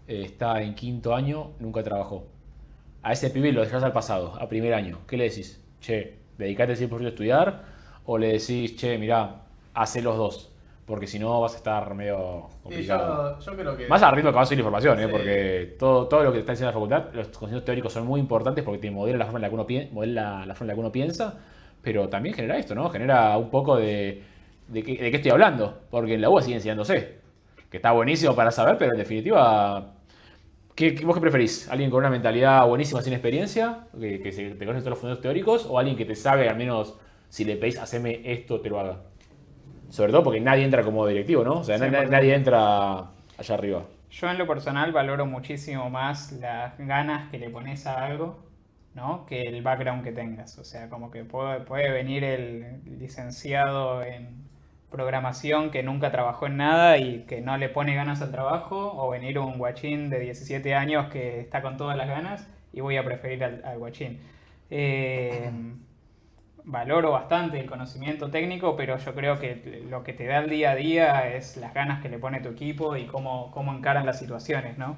está en quinto año, nunca trabajó. A ese pibe lo dejás al pasado, a primer año. ¿Qué le decís? Che, dedicate 100% a estudiar, o le decís, che, mirá, hacé los dos, porque si no vas a estar medio complicado. Sí, yo creo que... Más al ritmo que va a seguir la información, Sí. Porque todo lo que te está enseñando en la facultad, los conocimientos teóricos son muy importantes porque te modelan la forma en la que uno piensa, pero también genera esto, ¿no? Genera un poco de qué estoy hablando, porque en la UBA sigue enseñándose, que está buenísimo para saber, pero en definitiva, ¿vos qué preferís? ¿Alguien con una mentalidad buenísima sin experiencia, que te conoce todos los fundamentos teóricos, o alguien que te sabe, al menos, si le pedís, haceme esto, te lo haga? Sobre todo porque nadie entra como directivo, ¿no? O sea, nadie entra allá arriba. Yo en lo personal valoro muchísimo más las ganas que le pones a algo, ¿no? Que el background que tengas. O sea, como que puede venir el licenciado en programación que nunca trabajó en nada y que no le pone ganas al trabajo, o venir un guachín de 17 años que está con todas las ganas y voy a preferir al guachín. Valoro bastante el conocimiento técnico, pero yo creo que lo que te da el día a día es las ganas que le pone tu equipo y cómo encaran las situaciones, ¿no?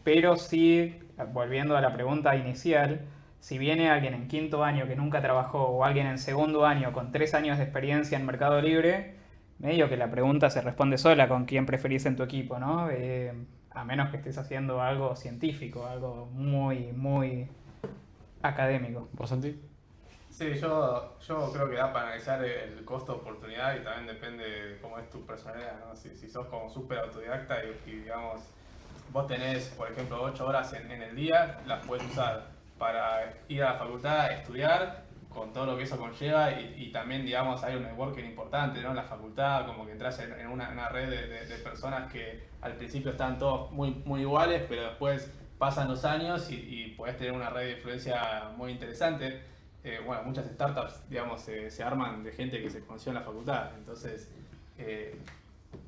Pero sí, volviendo a la pregunta inicial, si viene alguien en quinto año que nunca trabajó o alguien en segundo año con 3 años de experiencia en Mercado Libre, medio que la pregunta se responde sola con quién preferís en tu equipo, ¿no? A menos que estés haciendo algo científico, algo muy, muy académico. ¿Vos, Santi? Sí, yo creo que da para analizar el costo-oportunidad y también depende de cómo es tu personalidad, ¿no? Si sos como súper autodidacta y digamos, vos tenés, por ejemplo, 8 horas en el día, las puedes usar para ir a la facultad, estudiar, con todo lo que eso conlleva y también, digamos, hay un networking importante, ¿no? En la facultad, como que entras en una red de personas que al principio están todos muy iguales, pero después pasan los años y podés tener una red de influencia muy interesante. Bueno, muchas startups, digamos, se arman de gente que se conoció en la facultad. Entonces,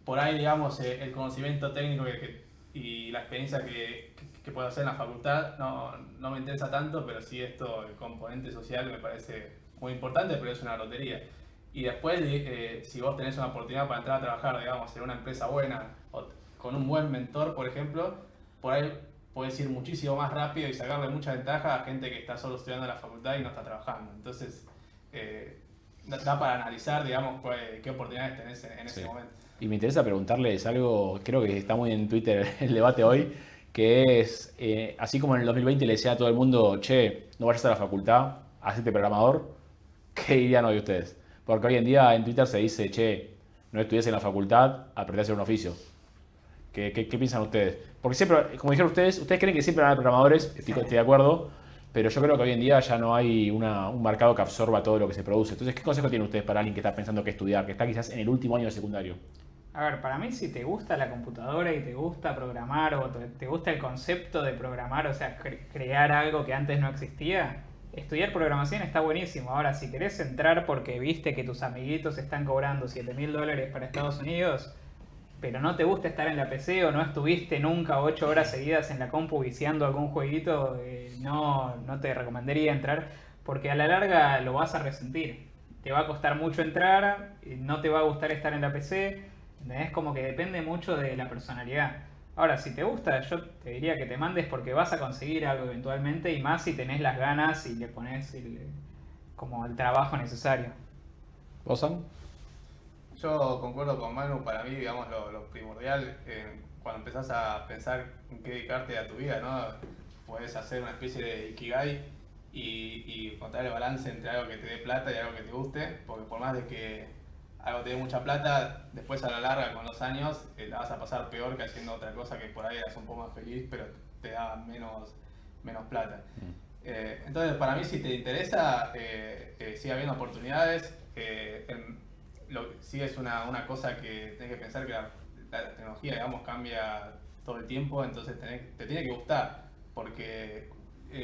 por ahí, digamos, el conocimiento técnico y la experiencia que puedo hacer en la facultad no me interesa tanto, pero sí esto, el componente social, me parece muy importante, pero es una lotería. Y después, si vos tenés una oportunidad para entrar a trabajar, digamos, en una empresa buena o con un buen mentor, por ejemplo, por ahí puedes ir muchísimo más rápido y sacarle mucha ventaja a gente que está solo estudiando en la facultad y no está trabajando. Entonces, da para analizar, digamos, qué oportunidades tenés en ese momento. Y me interesa preguntarles algo, creo que está muy en Twitter el debate hoy, que es, así como en el 2020 le decía a todo el mundo, che, no vayas a la facultad, hacete programador, ¿qué dirían hoy ustedes? Porque hoy en día en Twitter se dice, che, no estudies en la facultad, aprendí a hacer un oficio. ¿Qué piensan ustedes? Porque siempre, como dijeron ustedes creen que siempre van a haber programadores, estoy de acuerdo, pero yo creo que hoy en día ya no hay un mercado que absorba todo lo que se produce. Entonces, ¿qué consejo tienen ustedes para alguien que está pensando qué estudiar, que está quizás en el último año de secundario? A ver, para mí si te gusta la computadora y te gusta programar o te gusta el concepto de programar, o sea, crear algo que antes no existía, estudiar programación está buenísimo. Ahora, si querés entrar porque viste que tus amiguitos están cobrando $7.000 para Estados Unidos, pero no te gusta estar en la PC o no estuviste nunca 8 horas seguidas en la compu viciando algún jueguito, no te recomendaría entrar porque a la larga lo vas a resentir. Te va a costar mucho entrar, no te va a gustar estar en la PC. Es como que depende mucho de la personalidad. Ahora, si te gusta, yo te diría que te mandes porque vas a conseguir algo eventualmente y más si tenés las ganas y le pones como el trabajo necesario. ¿Vos, Sam? Yo concuerdo con Manu, para mí, digamos, lo primordial, cuando empezás a pensar en qué dedicarte a tu vida, ¿no? Puedes hacer una especie de ikigai y encontrar el balance entre algo que te dé plata y algo que te guste, porque por más de que algo te dé mucha plata, después a la larga, con los años, la vas a pasar peor que haciendo otra cosa que por ahí eras un poco más feliz, pero te da menos plata. Entonces, para mí, si te interesa, sigue habiendo oportunidades. Sí es una cosa que tenés que pensar que la tecnología, digamos, cambia todo el tiempo, entonces te tiene que gustar, porque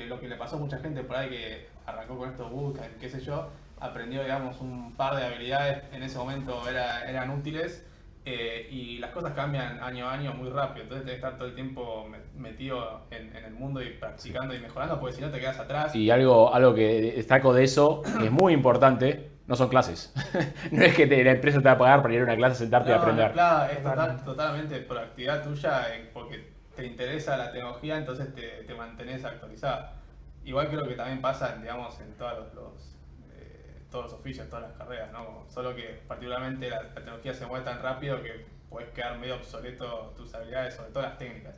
lo que le pasó a mucha gente por ahí que arrancó con estos bootcamps, qué sé yo, aprendió, digamos, un par de habilidades, en ese momento eran útiles, y las cosas cambian año a año muy rápido, entonces tenés que estar todo el tiempo metido en el mundo y practicando y mejorando, porque si no te quedas atrás. Y algo que destaco de eso, que es muy importante, no son clases. No es que la empresa te va a pagar para ir a una clase, sentarte y aprender. No, claro, es totalmente por actividad tuya, porque te interesa la tecnología, entonces te mantenés actualizado. Igual creo que también pasa, digamos, en todos los oficios, todas las carreras, ¿no? Solo que particularmente la tecnología se mueve tan rápido que puedes quedar medio obsoleto tus habilidades, sobre todo las técnicas.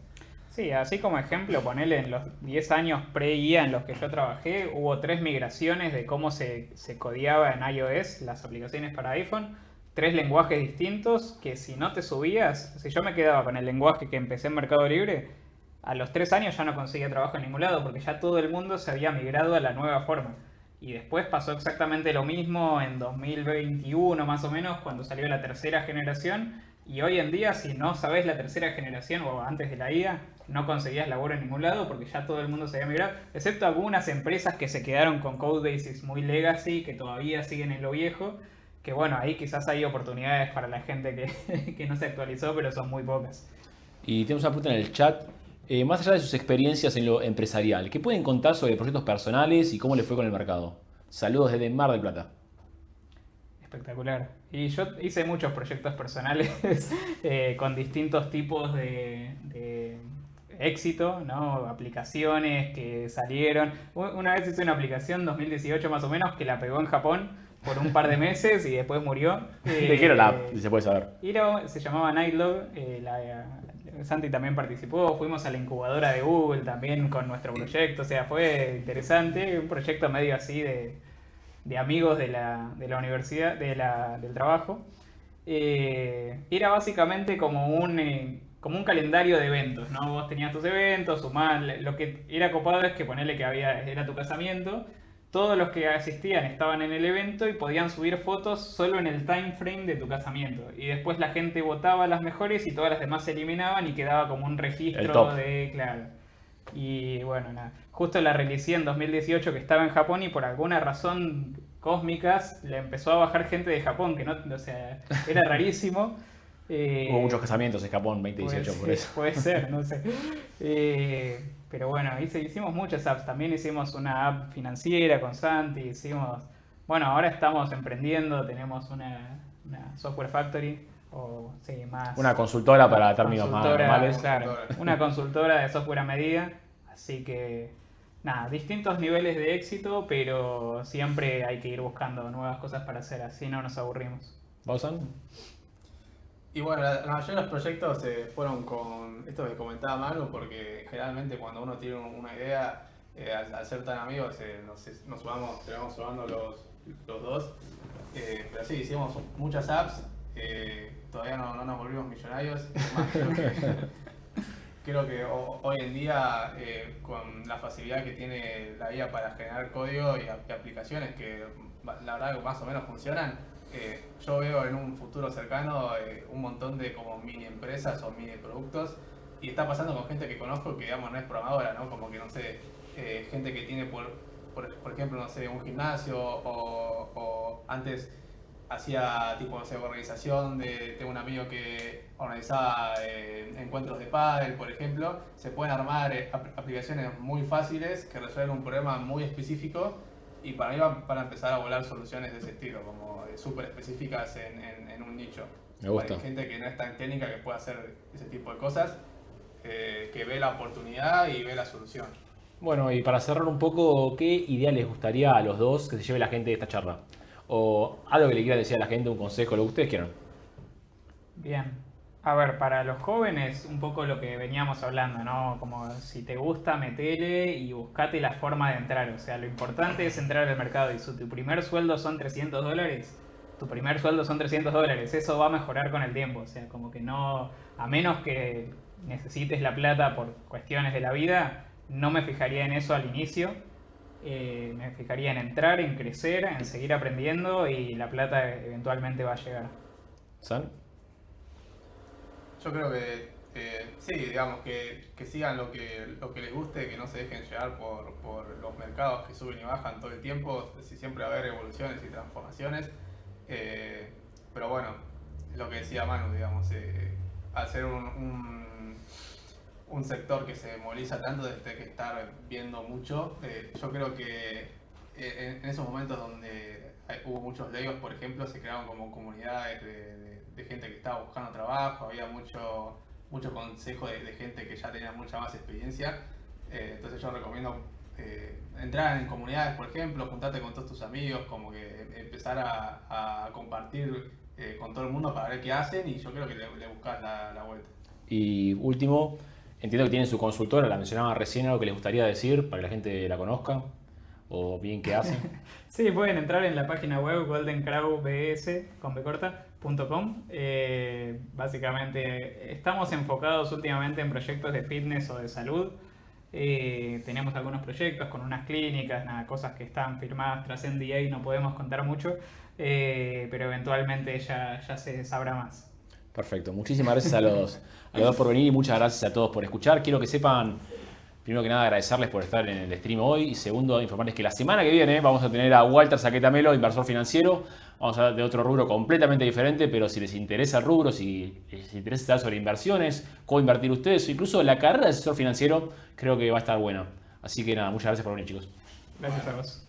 Sí, así como ejemplo, ponele en los 10 años pre-IA en los que yo trabajé, hubo 3 migraciones de cómo se codeaba en iOS las aplicaciones para iPhone, 3 lenguajes distintos que si no te subías, si yo me quedaba con el lenguaje que empecé en Mercado Libre, a los 3 años ya no conseguía trabajo en ningún lado porque ya todo el mundo se había migrado a la nueva forma. Y después pasó exactamente lo mismo en 2021 más o menos cuando salió la tercera generación. Y hoy en día, si no sabés la tercera generación o antes de la IA, no conseguías laburo en ningún lado porque ya todo el mundo se había migrado, excepto algunas empresas que se quedaron con codebases muy legacy, que todavía siguen en lo viejo, que bueno, ahí quizás hay oportunidades para la gente que no se actualizó, pero son muy pocas. Y tenemos una pregunta en el chat. Más allá de sus experiencias en lo empresarial, ¿qué pueden contar sobre proyectos personales y cómo les fue con el mercado? Saludos desde Mar del Plata. Espectacular. Y yo hice muchos proyectos personales con distintos tipos de éxito, ¿no? Aplicaciones que salieron. Una vez hice una aplicación 2018 más o menos que la pegó en Japón por un par de meses y después murió. ¿De qué era la app? Si se puede saber. Se llamaba Nightlog. Santi también participó. Fuimos a la incubadora de Google también con nuestro proyecto. O sea, fue interesante. Un proyecto medio así de amigos de la universidad, del trabajo. Era básicamente como un calendario de eventos, ¿no? Vos tenías tus eventos, lo que era copado es que ponerle que era tu casamiento, todos los que asistían estaban en el evento y podían subir fotos solo en el time frame de tu casamiento. Y después la gente votaba las mejores y todas las demás se eliminaban y quedaba como un registro de... Claro. Y bueno, nada. Justo la realicé en 2018 que estaba en Japón y por alguna razón cósmicas le empezó a bajar gente de Japón, que no, o sea, era rarísimo. Hubo muchos casamientos en Japón 2018 por eso. Puede ser, no sé. Pero bueno, hicimos muchas apps. También hicimos una app financiera con Santi. Bueno, ahora estamos emprendiendo. Tenemos una software factory. Una consultora para términos más normales. Claro, una consultora de software a medida. Así que, nada, distintos niveles de éxito, pero siempre hay que ir buscando nuevas cosas para hacer. Así no nos aburrimos. ¿Vos, Sam? Y bueno, la mayoría de los proyectos fueron con esto que comentaba Manu, porque generalmente cuando uno tiene una idea, al ser tan amigos, terminamos subando los dos. Pero sí, hicimos muchas apps Todavía no nos volvimos millonarios. Es más, creo que hoy en día, con la facilidad que tiene la IA para generar código y aplicaciones que la verdad que más o menos funcionan, yo veo en un futuro cercano un montón de como mini empresas o mini productos, y está pasando con gente que conozco que, digamos, no es programadora, ¿no? Como que, no sé, gente que tiene por ejemplo, no sé, un gimnasio o antes hacía tipo, no sé, organización tengo un amigo que organizaba encuentros de pádel, por ejemplo. Se pueden armar aplicaciones muy fáciles que resuelven un problema muy específico, y para mí van a empezar a volar soluciones de ese estilo, como súper específicas en un nicho. Me gusta. Hay gente que no es tan técnica que puede hacer ese tipo de cosas, que ve la oportunidad y ve la solución. Bueno, y para cerrar un poco, ¿qué idea les gustaría a los dos que se lleve la gente de esta charla? O algo que le quiera decir a la gente, un consejo, lo que ustedes quieran. Bien. A ver, para los jóvenes, un poco lo que veníamos hablando, ¿no? Como si te gusta, metele y buscate la forma de entrar. O sea, lo importante es entrar al mercado, y si tu primer sueldo son $300, tu primer sueldo son $300. Eso va a mejorar con el tiempo. O sea, como que no, a menos que necesites la plata por cuestiones de la vida, no me fijaría en eso al inicio. Me fijaría en entrar, en crecer, en seguir aprendiendo, y la plata eventualmente va a llegar. ¿San? Yo creo que sí, digamos, que sigan lo que les guste, que no se dejen llevar por los mercados que suben y bajan todo el tiempo. Siempre va a haber evoluciones y transformaciones. Pero bueno, lo que decía Manu, digamos, al ser un sector que se moviliza tanto, desde que estar viendo mucho, yo creo que en esos momentos donde hubo muchos layoffs, por ejemplo, se crearon como comunidades de gente que estaba buscando trabajo, había mucho consejo de gente que ya tenía mucha más experiencia. Entonces yo recomiendo entrar en comunidades, por ejemplo, juntarte con todos tus amigos, como que empezar a compartir con todo el mundo para ver qué hacen, y yo creo que le buscas la vuelta. Y último, entiendo que tienen su consultora, la mencionaba recién, algo que les gustaría decir para que la gente la conozca, o bien qué hacen. Sí, pueden entrar en la página web goldencrowbs.com. Básicamente estamos enfocados últimamente en proyectos de fitness o de salud. Tenemos algunos proyectos con unas clínicas, nada, cosas que están firmadas tras NDA y no podemos contar mucho, pero eventualmente ya se sabrá más. Perfecto, muchísimas gracias a los dos por venir, y muchas gracias a todos por escuchar. Quiero que sepan, primero que nada, agradecerles por estar en el stream hoy, y segundo, informarles que la semana que viene vamos a tener a Walter Saquetamelo, inversor financiero. Vamos a hablar de otro rubro completamente diferente, pero si les interesa el rubro, si les interesa saber sobre inversiones, cómo invertir ustedes, o incluso la carrera de asesor financiero, creo que va a estar buena. Así que nada, muchas gracias por venir, chicos. Gracias a vos.